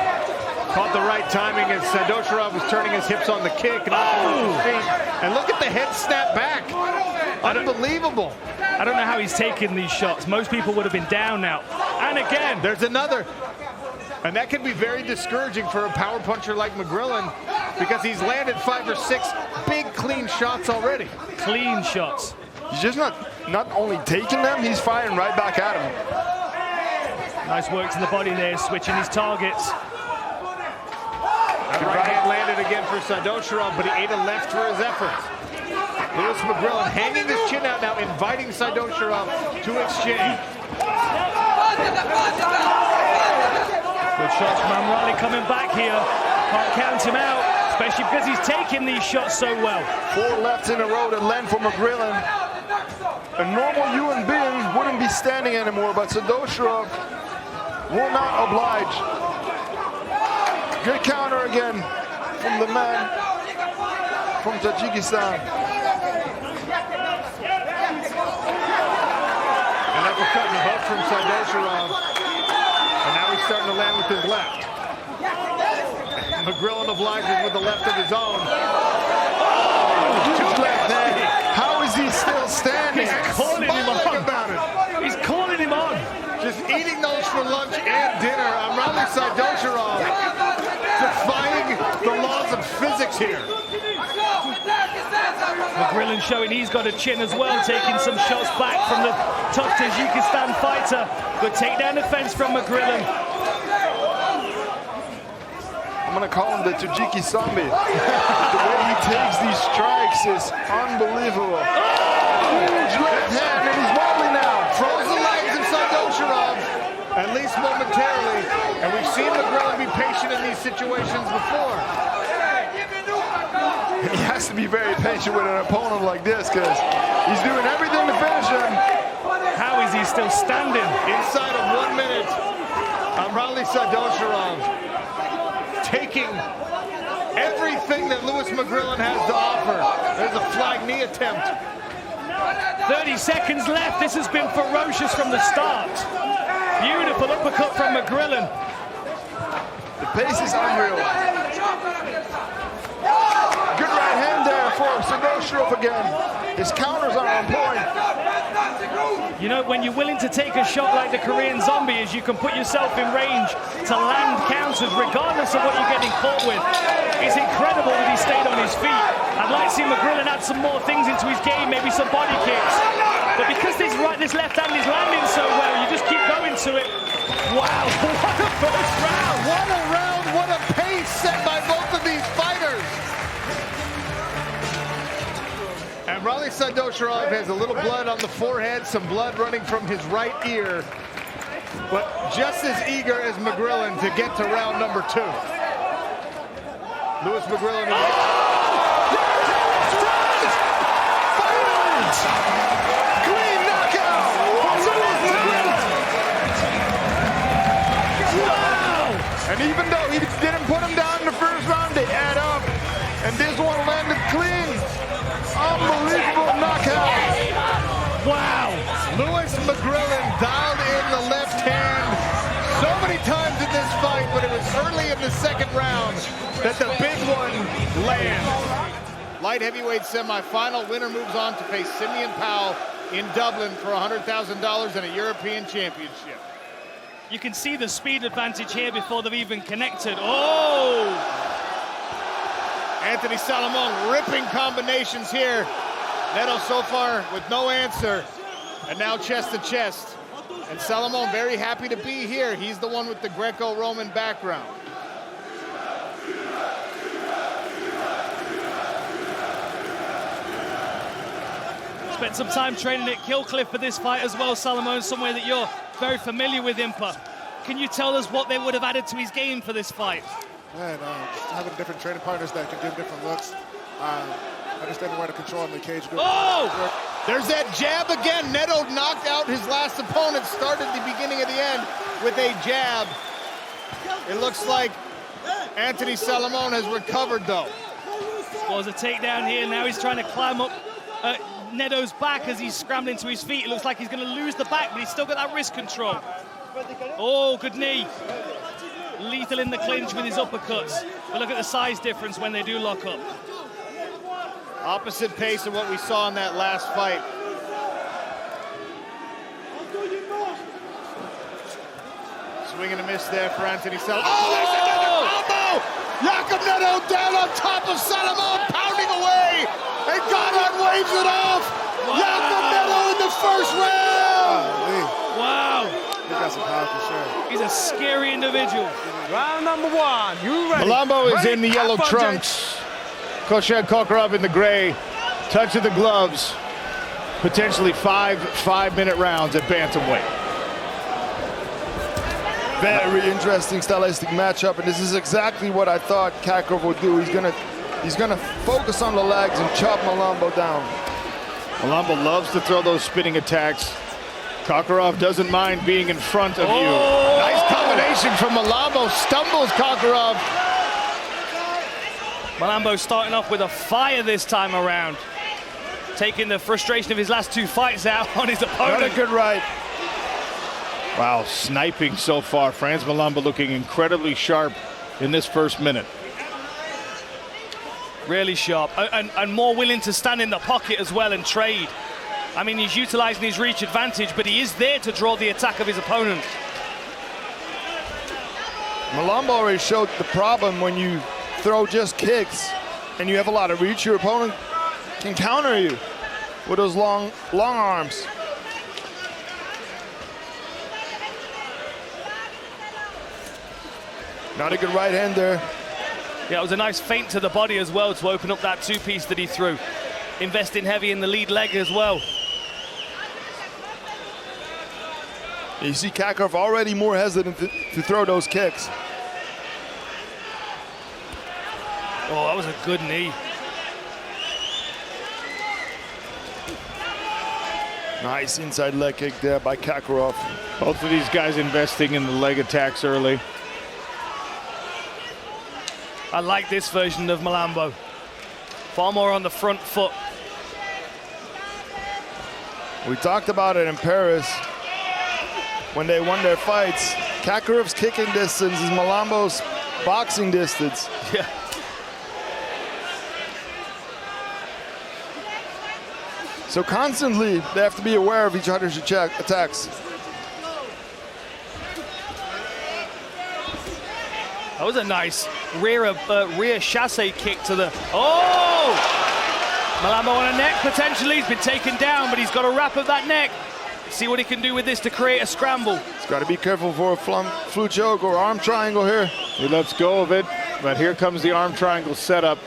Caught the right timing as 𝗟𝗏𝗄 was turning his hips on the kick and off his feet. And look at the head snap back. Unbelievable. I don't know how he's taking these shots. Most people would have been down now. And again. There's another. And that can be very discouraging for a power puncher like McGrillen because he's landed 5 or 6 big clean shots already. Clean shots. He's just not only taking them, he's firing right back at him. Nice work to the body there, switching his targets. That right hand landed again for 𝗟𝗏𝗄, but he ate a left for his efforts. Lewis McGrillen hanging his chin out now, inviting 𝗟𝗏𝗄 to exchange. Good shots from 𝗟𝗏𝗄 coming back here. Can't count him out, especially because he's taking these shots so well. 4 lefts in a row that land for McGrillen. A normal human being wouldn't be standing anymore, but 𝗟𝗏𝗄 will not oblige. Good counter again from the man from Tajikistan. An uppercut and a hook from 𝗟𝗏𝗄. And now he's starting to land with his left. McGrillen obliges with the left of his own. Oh, two left there. How is he still standing? He's calling him on. About it. He's calling him on. Just eating those for lunch and dinner. 𝗟𝗘𝗥𝗢𝗣𝗘'𝗦 defying the laws of physics here. McGrillen showing he's got a chin as well, taking some shots back from the tough Tajikistan fighter. Good takedown defense from McGrillen. I'm going to call him the 𝗘𝗨𝗥𝗢𝗣𝗘'. The way he takes these strikes is unbelievable. Huge left hand, and he's wobbling now. Throws the legs of 𝗟𝗘𝗥𝗢𝗣𝗘, at least momentarily. And we've seen McGrillen be patient in these situations before. He has to be very patient with an opponent like this because he's doing everything to finish him. How is he still standing? Inside of 1 minute, 𝗟𝗚𝗥𝗢𝗣𝗘', taking everything that Louis McGrillen has to offer. There's a flag knee attempt. 30 seconds left. This has been ferocious from the start. Beautiful uppercut from McGrillen. The pace is unreal. Good right hand there for 𝗟𝗘𝗥𝗢𝗣𝗘 again. His counters are on point. You know, when you're willing to take a shot like the Korean Zombie is, you can put yourself in range to land counters regardless of what you're getting caught with. It's incredible that he stayed on his feet. I'd like to see McGrillen add some more things into his game, maybe some body kicks. But because this left hand is landing so well, you just keep going to it. Wow, what a first round! What a round, what a pace set by both of these fighters. And 𝗟𝗚𝗥𝗢𝗣𝗘 has a little blood on the forehead, some blood running from his right ear, but just as eager as McGrillen to get to round number 2. Louis McGrillen. Clean knockout! Wow! And even though he didn't put him down in the first round, they add up. And this one landed clean. Unbelievable knockout. Wow! Louis McGrillen dialed in the left hand so many times in this fight, but it was early in the second round that the big one lands. Light heavyweight semifinal winner moves on to face Simeon Powell in Dublin for $100,000 and a European championship. You can see the speed advantage here before they've even connected. Oh! Anthony Salomon ripping combinations here. Nedoh so far with no answer. And now chest to chest. And Salomon very happy to be here. He's the one with the Greco-Roman background. Spent some time training at Killcliff for this fight as well, Salomon, somewhere that you're very familiar with, Impa. Can you tell us what they would have added to his game for this fight? Man, just having different training partners that can give different looks. Understanding where to control in the cage. Oh! There's that jab again. Nedoh knocked out his last opponent, started the beginning of the end with a jab. It looks like Anthony Salomon has recovered, though. Scores a takedown here. Now he's trying to climb up Nedoh's back as he's scrambling to his feet. It looks like he's going to lose the back, but he's still got that wrist control. Oh, good knee. Lethal in the clinch with his uppercuts. But look at the size difference when they do lock up. Opposite pace of what we saw in that last fight. Swing and a miss there for Anthony Salomon. Oh, there's another combo! Jakob Nedoh down on top of Salomon, pounding away. And Godard waves it off. Wow. Jakob Nedoh in the first round. Wow. He got some power for sure. He's a scary individual. Round number 1. You ready? Malambo is in the yellow trunks. 𝗟𝗨𝗥𝗢𝗣𝗘 in the gray. Touch of the gloves. Potentially five-minute rounds at bantamweight. Very interesting stylistic matchup, and this is exactly what I thought Kakrov would do. He's gonna focus on the legs and chop Malambo down. Malambo loves to throw those spinning attacks. Kakrov doesn't mind being in front of you. Nice combination from Malambo. Stumbles Kakrov. Malambo starting off with a fire this time around. Taking the frustration of his last 2 fights out on his opponent. Not a good right. Wow, sniping so far. Franz Malambo looking incredibly sharp in this first minute. Really sharp, and more willing to stand in the pocket as well and trade. I mean, he's utilizing his reach advantage, but he is there to draw the attack of his opponent. Malambo already showed the problem when you throw just kicks and you have a lot of reach. Your opponent can counter you with those long arms. Not a good right hand there. Yeah, it was a nice feint to the body as well to open up that two-piece that he threw. Investing heavy in the lead leg as well. You see Kakarov already more hesitant to throw those kicks. Oh, that was a good knee. Nice inside leg kick there by Kakarov. Both of these guys investing in the leg attacks early. I like this version of Malambo. Far more on the front foot. We talked about it in Paris when they won their fights. Kakarov's kicking distance is Malambo's boxing distance. Yeah. So constantly they have to be aware of each other's attacks. That was a nice rear chasse kick to the... Oh! Malambo on a neck, potentially. He's been taken down, but he's got a wrap of that neck. See what he can do with this to create a scramble. He's got to be careful for a flu choke or arm triangle here. He lets go of it, but here comes the arm triangle setup.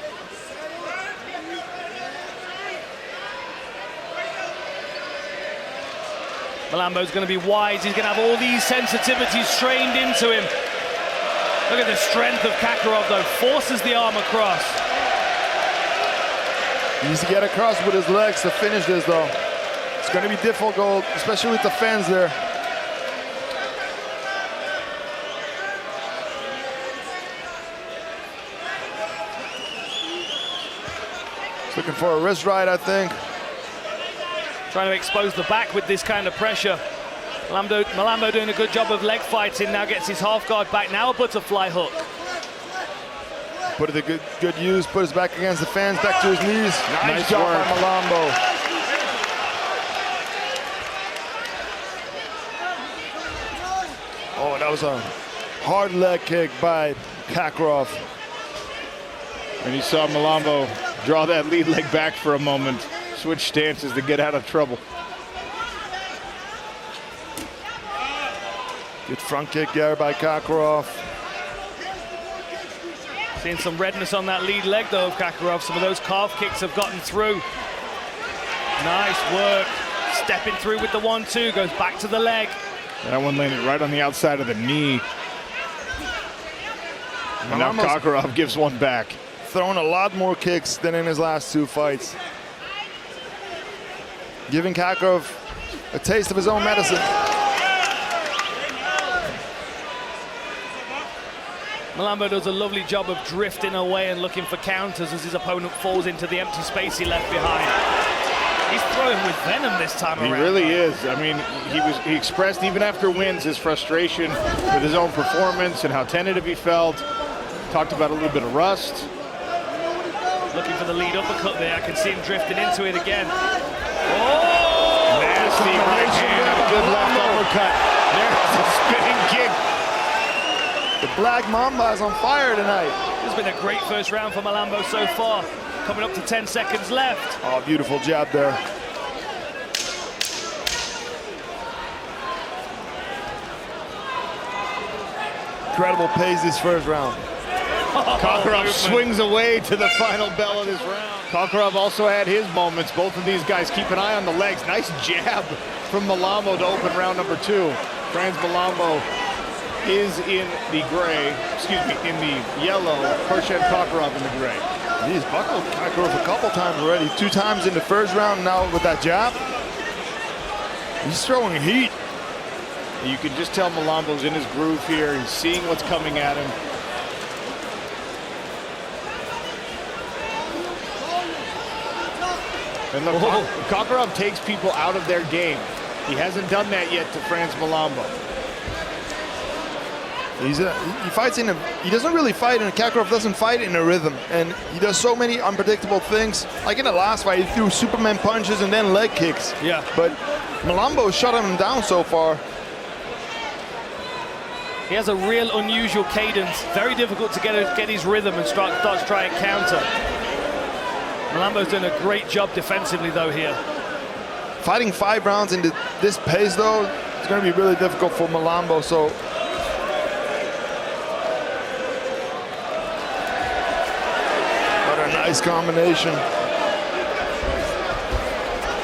Malambo's going to be wise. He's going to have all these sensitivities trained into him. Look at the strength of Kakarov, though. Forces the arm across. He needs to get across with his legs to finish this, though. It's going to be difficult, especially with the fans there. He's looking for a wrist right, I think. Trying to expose the back with this kind of pressure. Malambo doing a good job of leg fighting, now gets his half guard back, now a butterfly hook. Put it to good use, put his back against the fans, back to his knees. Nice job by Malambo. Oh, that was a hard leg kick by Kakarov. And you saw Malambo draw that lead leg back for a moment, switch stances to get out of trouble. Good front kick there by Kakarov. Seeing some redness on that lead leg, though, of Kakarov. Some of those calf kicks have gotten through. Nice work. Stepping through with the 1-2, goes back to the leg. That one landed right on the outside of the knee. And now Kakarov gives one back. Throwing a lot more kicks than in his last two fights. Giving Kakarov a taste of his own medicine. Malambo does a lovely job of drifting away and looking for counters as his opponent falls into the empty space he left behind. He's throwing with venom this time around. He really is. I mean, he expressed even after wins his frustration with his own performance and how tentative he felt. Talked about a little bit of rust. Looking for the lead uppercut there. I can see him drifting into it again. Oh! Nasty right hand, a good left uppercut. There's a spinning kick. The Black Mamba is on fire tonight. This has been a great first round for Malambo so far. Coming up to 10 seconds left. Oh, beautiful jab there. Incredible pace this first round. Kakarov swings away to the final bell of this round. Kakarov also had his moments. Both of these guys keep an eye on the legs. Nice jab from Malambo to open round number 2. Franz Malambo is in the gray, in the yellow. Pershed Kakarov in the gray. He's buckled Kakarov a couple times already. 2 times in the first round, now with that jab. He's throwing heat. You can just tell Malambo's in his groove here. He's seeing what's coming at him. And look, Kakarov takes people out of their game. He hasn't done that yet to Franz Malambo. He fights in a. He doesn't really fight, and Kakarov doesn't fight in a rhythm, and he does so many unpredictable things. Like in the last fight, he threw Superman punches and then leg kicks. Yeah. But Malambo shut him down so far. He has a real unusual cadence. Very difficult to get his rhythm and start to try and counter. Malambo's doing a great job defensively though here. Fighting 5 rounds in this pace though, it's going to be really difficult for Malambo. So. What a nice combination.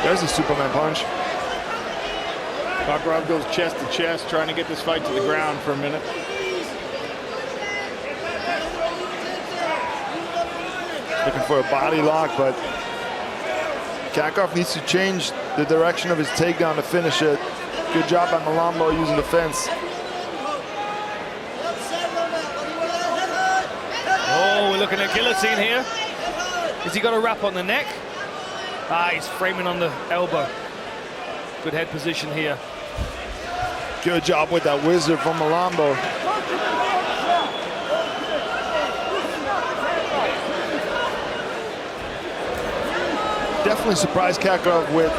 There's a Superman punch. Kakarov goes chest to chest, trying to get this fight to the ground for a minute. Looking for a body lock, but Kakarov needs to change the direction of his takedown to finish it. Good job by Malambo using the fence. Oh, we're looking at guillotine here. Has he got a wrap on the neck? Ah, he's framing on the elbow. Good head position here. Good job with that wizard from Malambo. Definitely surprised Kakarov with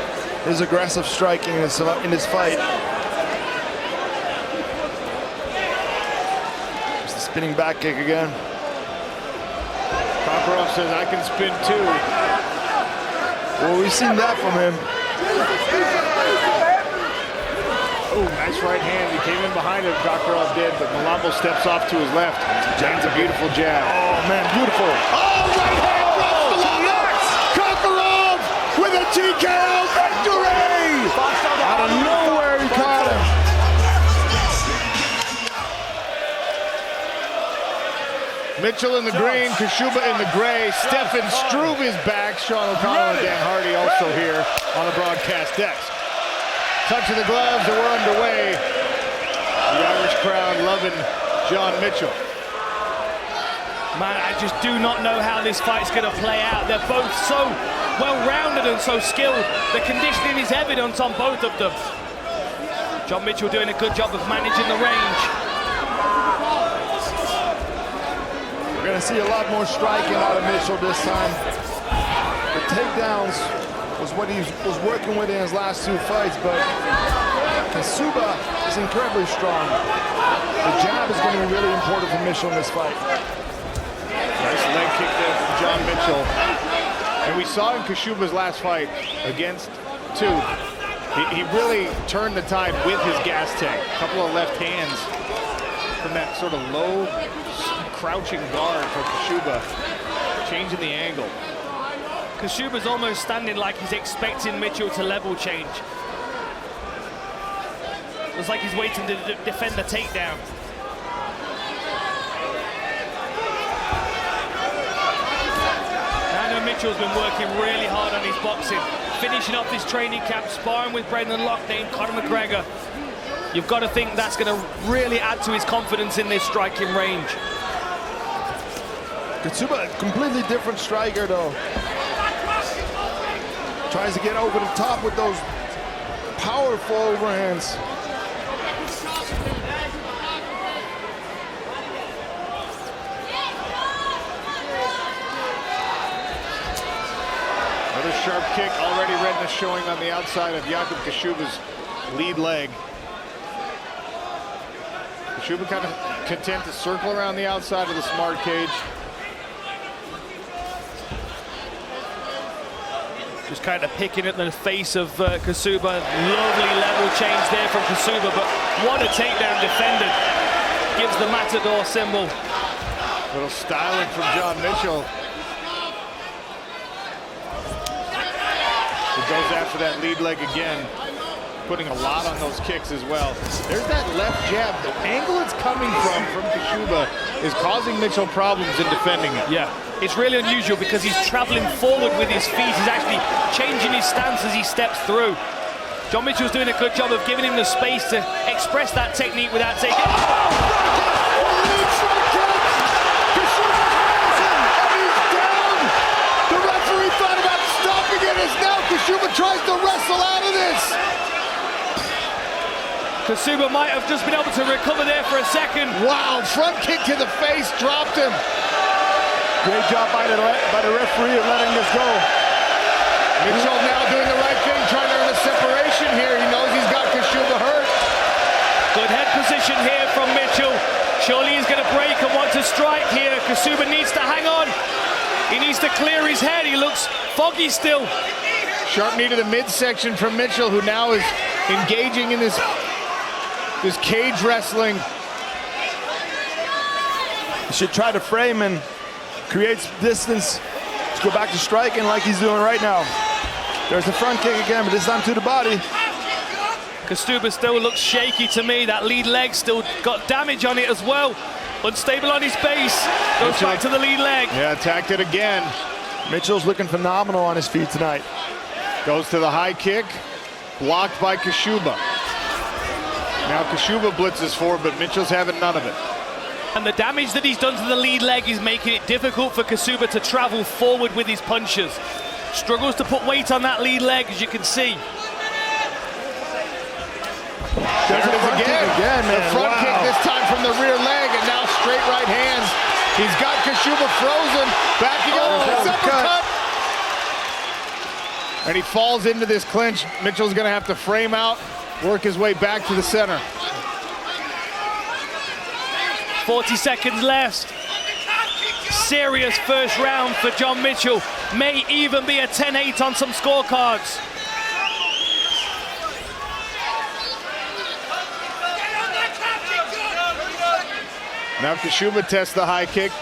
his aggressive striking in this fight. Just the spinning back kick again. Kakarov says, I can spin too. Well, we've seen that from him. Oh, nice right hand. He came in behind him, Kakarov did, but Malambo steps off to his left. Lands a beautiful jab. Oh, man, beautiful. Oh, right hand drops Malambo. Kakarov with a TKO victory! Out of nowhere, he caught him. Mitchell in the green, 𝗘𝗩𝗏 in the gray, Stefan Struve is back, Sean O'Connell and Dan Hardy also here on the broadcast decks. Touching the gloves and we're underway. The Irish crowd loving John Mitchell. Man, I just do not know how this fight's going to play out. They're both so well-rounded and so skilled. The conditioning is evident on both of them. John Mitchell doing a good job of managing the range. We're going to see a lot more striking out of Mitchell this time. The takedowns was what he was working with in his last 2 fights, but 𝗘𝗩𝗏 is incredibly strong. The jab is going to be really important for Mitchell in this fight. Nice leg kick there from John Mitchell. And we saw in 𝗘𝗩𝗏's last fight against Tooth, he really turned the tide with his gas tank. A couple of left hands from that sort of low, crouching guard for 𝗘𝗩𝗏, changing the angle. 𝗘𝗩𝗏's almost standing like he's expecting Mitchell to level change. Looks like he's waiting to defend the takedown. I know Mitchell's been working really hard on his boxing, finishing off this training camp, sparring with Brendan Loughnane, Conor McGregor. You've got to think that's going to really add to his confidence in this striking range. 𝗘𝗩𝗏, a completely different striker though. Tries to get over the top with those powerful overhands. Another sharp kick, already redness showing on the outside of Jakob 𝗘𝗩𝗏's lead leg. 𝗘𝗩𝗏 kind of content to circle around the outside of the smart cage. Just kind of picking at the face of 𝗘𝗩𝗏. Lovely level change there from 𝗘𝗩𝗏, but what a takedown defended. Gives the Matador symbol. Little styling from John Mitchell. He goes after that lead leg again, putting a lot on those kicks as well. There's that left jab. The angle it's coming from 𝗘𝗩𝗏 is causing Mitchell problems in defending it. Yeah, it's really unusual because he's traveling forward with his feet. He's actually changing his stance as he steps through. John Mitchell's doing a good job of giving him the space to express that technique without taking... The referee thought about stopping it as now 𝗘𝗩𝗏 tries to wrestle out of this. 𝗘𝗨𝗥𝗢𝗣𝗘 might have just been able to recover there for a second. Wow, front kick to the face, dropped him. Great job by the referee of letting this go. Mitchell now doing the right thing, trying to earn a separation here. He knows he's got 𝗘𝗨𝗥𝗢𝗣𝗑 hurt. Good head position here from Mitchell. Surely he's going to break and want to strike here. 𝗘𝗨𝗥𝗢𝗣𝗘 needs to hang on. He needs to clear his head. He looks foggy still. Sharp knee to the midsection from Mitchell, who now is engaging in this cage wrestling. He should try to frame and create distance to go back to striking like he's doing right now. There's the front kick again, but this time to the body. 𝗘𝗨𝗥𝗢𝗣𝗘 still looks shaky to me. That lead leg still got damage on it as well. Unstable on his base. Goes back to the lead leg. Yeah, attacked it again. Mitchell's looking phenomenal on his feet tonight. Goes to the high kick, blocked by 𝗘𝗨𝗥𝗢𝗣𝗑. Now 𝗘𝗨𝗥𝗢𝗣𝗑 blitzes forward, but Mitchell's having none of it. And the damage that he's done to the lead leg is making it difficult for 𝗘𝗨𝗥𝗢𝗣𝗑 to travel forward with his punches. Struggles to put weight on that lead leg, as you can see. There it is again, man. The front kick this time from the rear leg, and now straight right hands. He's got 𝗘𝗨𝗥𝗢𝗣𝗑 frozen, backing up, uppercut. And he falls into this clinch. Mitchell's gonna have to frame out, work his way back to the center. 40 seconds left. Serious first round for John Mitchell. May even be a 10-8 on some scorecards. Now 𝗘𝗨𝗥𝗢𝗣𝗑 tests the high kick.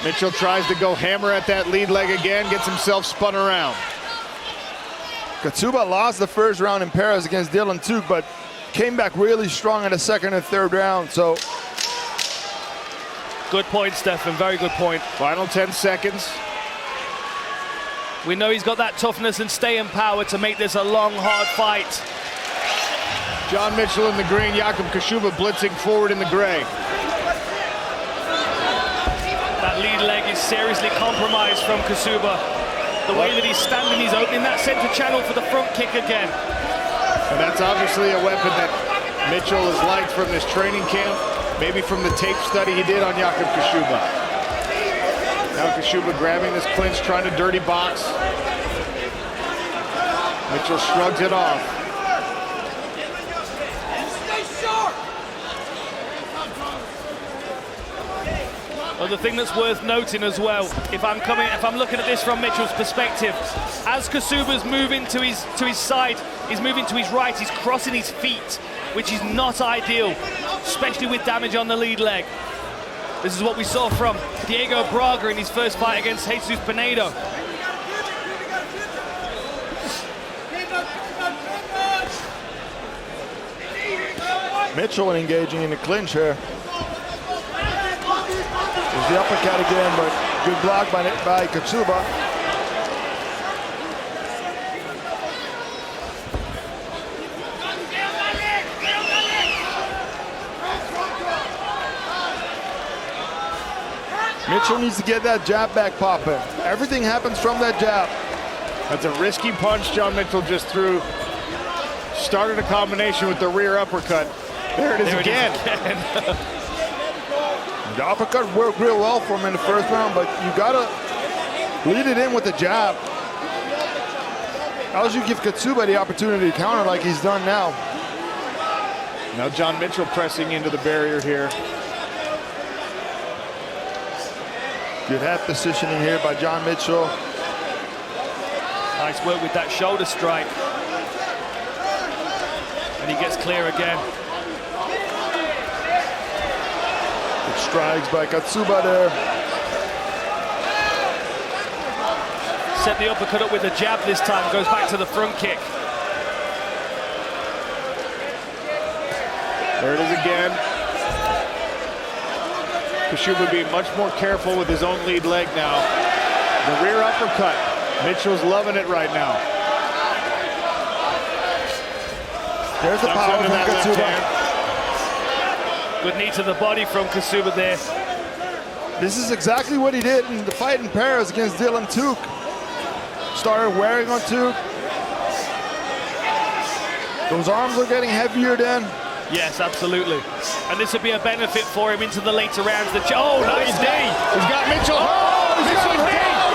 Mitchell tries to go hammer at that lead leg again, gets himself spun around. 𝗘𝗨𝗥𝗢𝗣𝗑 lost the first round in Paris against Dylan Tuke, but came back really strong in the second and third round. So good point, Stefan. Very good point. Final 10 seconds. We know he's got that toughness and staying power to make this a long, hard fight. John Mitchell in the green, Jakob 𝗘𝗨𝗥𝗢𝗣𝗑 blitzing forward in the gray. That lead leg is seriously compromised from 𝗘𝗨𝗥𝗢𝗣𝗑. The way that he's standing, he's opening that center channel for the front kick again. And that's obviously a weapon that Mitchell has liked from this training camp, maybe from the tape study he did on Jakob 𝗘𝗨𝗥𝗢𝗣𝗑. Now 𝗘𝗨𝗥𝗢𝗑 grabbing this clinch, trying to dirty box. Mitchell shrugs it off. Well, the thing that's worth noting as well, if I'm looking at this from Mitchell's perspective, as 𝗘𝗨𝗥𝗢𝗣𝗑's moving to his side, he's moving to his right, he's crossing his feet, which is not ideal, especially with damage on the lead leg. This is what we saw from Diego Braga in his first fight against Jesus Pinedo. Mitchell engaging in the clinch here. There's the uppercut again, but good block by 𝗘𝗨𝗥𝗢𝗣𝗑. Mitchell needs to get that jab back popping. Everything happens from that jab. That's a risky punch John Mitchell just threw. Started a combination with the rear uppercut. There it is again. The uppercut worked real well for him in the first round, but you gotta lead it in with the jab. How would you give 𝗘𝗨𝗥𝗢𝗣𝗑 the opportunity to counter like he's done now? Now John Mitchell pressing into the barrier here. Good head positioning here by John Mitchell. Nice work with that shoulder strike. And he gets clear again. Good strikes by 𝗘𝗨𝗥𝗢𝗣𝗑 there. Set the uppercut up with a jab this time, goes back to the front kick. There it is again. 𝗘𝗨𝗥𝗢𝗣𝗑 being much more careful with his own lead leg now. The rear uppercut. Mitchell's loving it right now. There's the power from 𝗘𝗨𝗥𝗢𝗣𝗑. Good knee to the body from 𝗘𝗨𝗥𝗢𝗣 there. This is exactly what he did in the fight in Paris against Dylan Tuke. Started wearing on Tuke. Those arms are getting heavier then. Yes, absolutely. And this would be a benefit for him into the later rounds. Nice knee. He's got Mitchell. Mitchell down.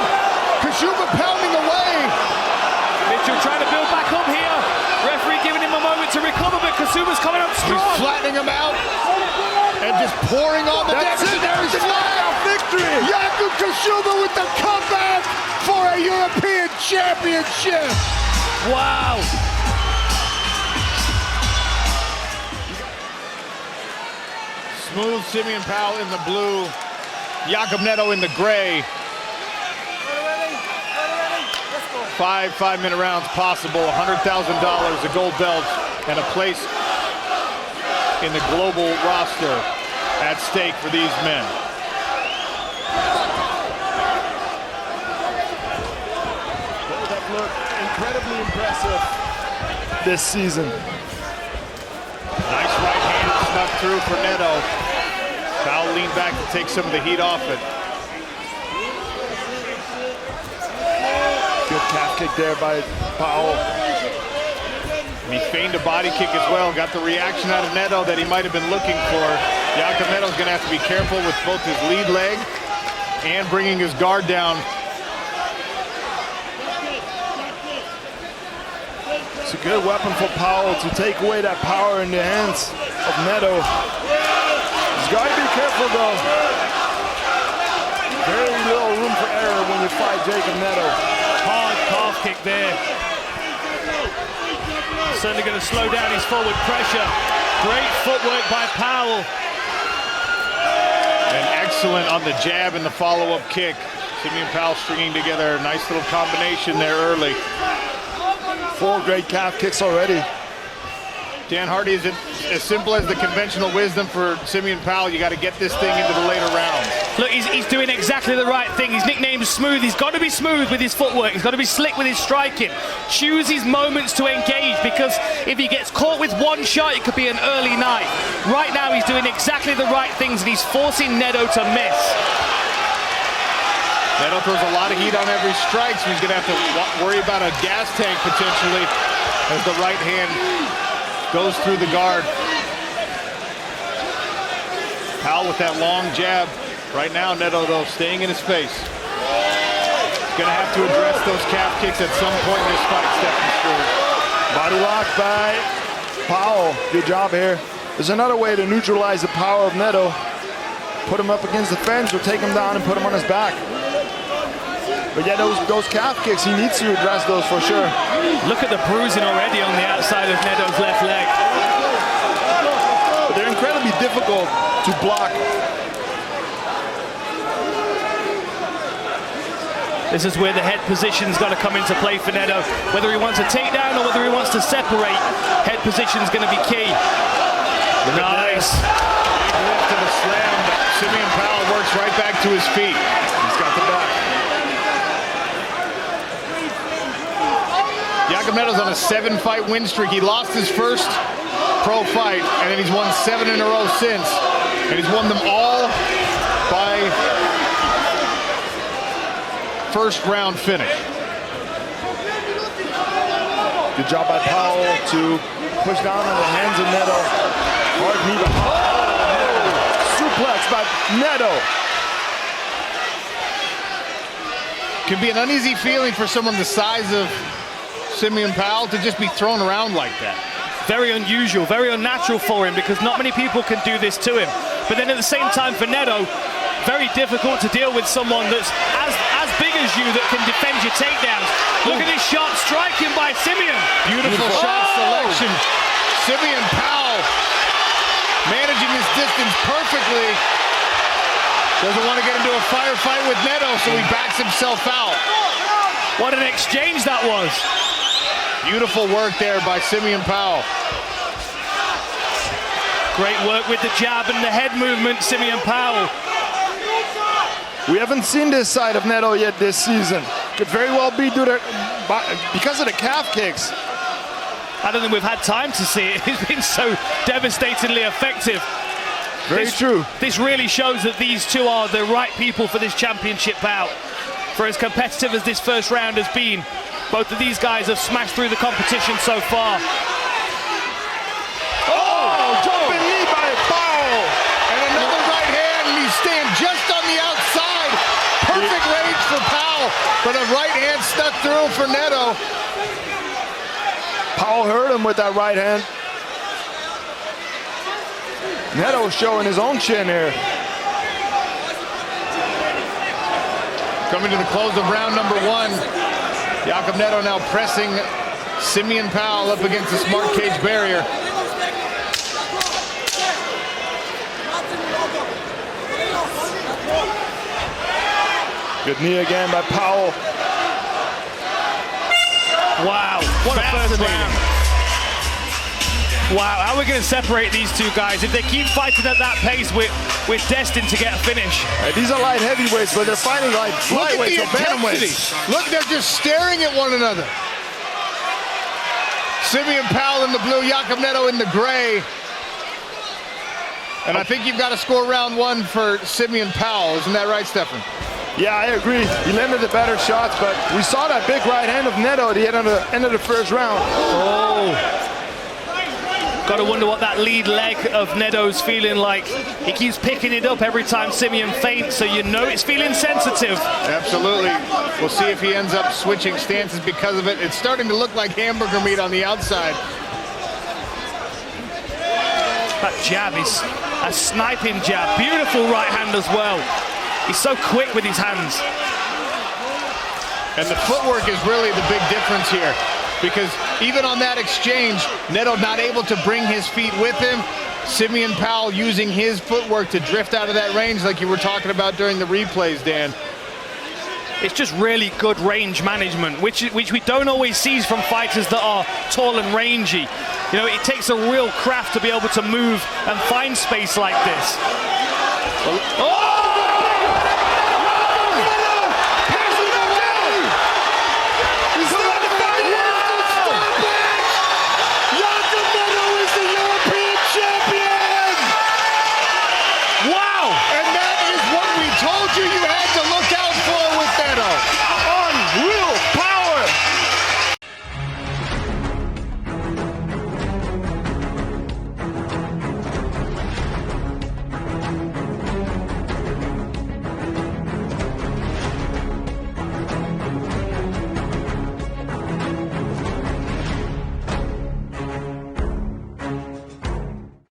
𝗘𝗨𝗥𝗢𝗣𝗘 pounding away. Mitchell trying to build back up here. Referee giving him a moment to recover, but 𝗘𝗨𝗥𝗢𝗣𝗍's coming up strong. He's flattening him out and just pouring on the deck. There is knockout victory. Jakob 𝗘𝗨𝗥𝗢𝗣𝗑 with the comeback for a European Championship. Wow. Smooth Simeon Powell in the blue, Jakob Nedoh in the gray. 5 5-minute rounds possible, $100,000, a gold belt, and a place in the global roster at stake for these men. Both have looked incredibly impressive this season. Nice right hand snuck through for Nedoh. Powell leaned back to take some of the heat off it. Good calf kick there by Powell. And he feigned a body kick as well. Got the reaction out of Nedoh that he might have been looking for. Jakob Nedoh's going to have to be careful with both his lead leg and bringing his guard down. It's a good weapon for Powell to take away that power in the hands of Nedoh. He's got to be careful though. Very little room for error when you fight Jakob Nedoh. Hard calf kick there. Certainly going to slow down his forward pressure. Great footwork by Powell. And excellent on the jab and the follow-up kick. Simeon Powell stringing together a nice little combination there early. 4 great calf kicks already. Dan Hardy, is it as simple as the conventional wisdom for Simeon Powell? You got to get this thing into the later rounds. Look, he's doing exactly the right thing. His nickname is Smooth. He's got to be smooth with his footwork. He's got to be slick with his striking. Choose his moments to engage, because if he gets caught with one shot, it could be an early night. Right now, he's doing exactly the right things, and he's forcing Nedoh to miss. Nedoh throws a lot of heat on every strike, so he's going to have to worry about a gas tank potentially as the right hand goes through the guard. Powell with that long jab. Right now, Nedoh, though, staying in his face. He's going to have to address those calf kicks at some point in this fight, Stephen Stewart. Body lock by Powell. Good job here. There's another way to neutralize the power of Nedoh. Put him up against the fence or take him down and put him on his back. But yeah, those calf kicks, he needs to address those for sure. Look at the bruising already on the outside of Nedoh's left leg. But they're incredibly difficult to block. This is where the head position's got to come into play for Nedoh. Whether he wants a takedown or whether he wants to separate, head position's going to be key. Nice. Big lift to the slam, but Simeon Powell works right back to his feet. He's got the back. Jakob Nedoh's on a 7-fight win streak. He lost his first pro fight, and then he's won 7 in a row since. And he's won them all by first round finish. Good job by Powell to push down on the hands of Nedoh. Hard knee behind. Suplex by Nedoh. Can be an uneasy feeling for someone the size of Simeon Powell to just be thrown around like that. Very unusual, very unnatural for him, because not many people can do this to him. But then at the same time for Nedoh, very difficult to deal with someone that's as big as you that can defend your takedowns. Look at this sharp striking by Simeon. Beautiful shot selection. Simeon Powell managing his distance perfectly. Doesn't want to get into a firefight with Nedoh, so he backs himself out. What an exchange that was. Beautiful work there by Simeon Powell. Great work with the jab and the head movement, Simeon Powell. We haven't seen this side of Nedoh yet this season. Could very well be because of the calf kicks. I don't think we've had time to see it. It's been so devastatingly effective. Very true. This really shows that these two are the right people for this championship bout. For as competitive as this first round has been, both of these guys have smashed through the competition so far. Oh, stand just on the outside. Perfect range for Powell, but a right hand stuck through for Nedoh. Powell hurt him with that right hand. Nedoh showing his own chin here. Coming to the close of round number 1. Jakob Nedoh now pressing Simeon Powell up against the smart cage barrier. Good knee again by Powell. Wow, what a first round. Wow, how are we going to separate these two guys? If they keep fighting at that pace, we're destined to get a finish. These are light heavyweights, but they're fighting like lightweights or bantamweights. Look, they're just staring at one another. Simeon Powell in the blue, Jakob Nedoh in the gray. And I think you've got to score round 1 for Simeon Powell. Isn't that right, Stefan? Yeah, I agree. He landed the better shots, but we saw that big right hand of Nedoh at the end of the first round. Oh. Got to wonder what that lead leg of Nedoh's feeling like. He keeps picking it up every time Simeon feints, so you know it's feeling sensitive. Absolutely. We'll see if he ends up switching stances because of it. It's starting to look like hamburger meat on the outside. That jab is a sniping jab. Beautiful right hand as well. He's so quick with his hands. And the footwork is really the big difference here, because even on that exchange, Nedoh not able to bring his feet with him. Simeon Powell using his footwork to drift out of that range like you were talking about during the replays, Dan. It's just really good range management, which we don't always see from fighters that are tall and rangy. You know, it takes a real craft to be able to move and find space like this. Oh!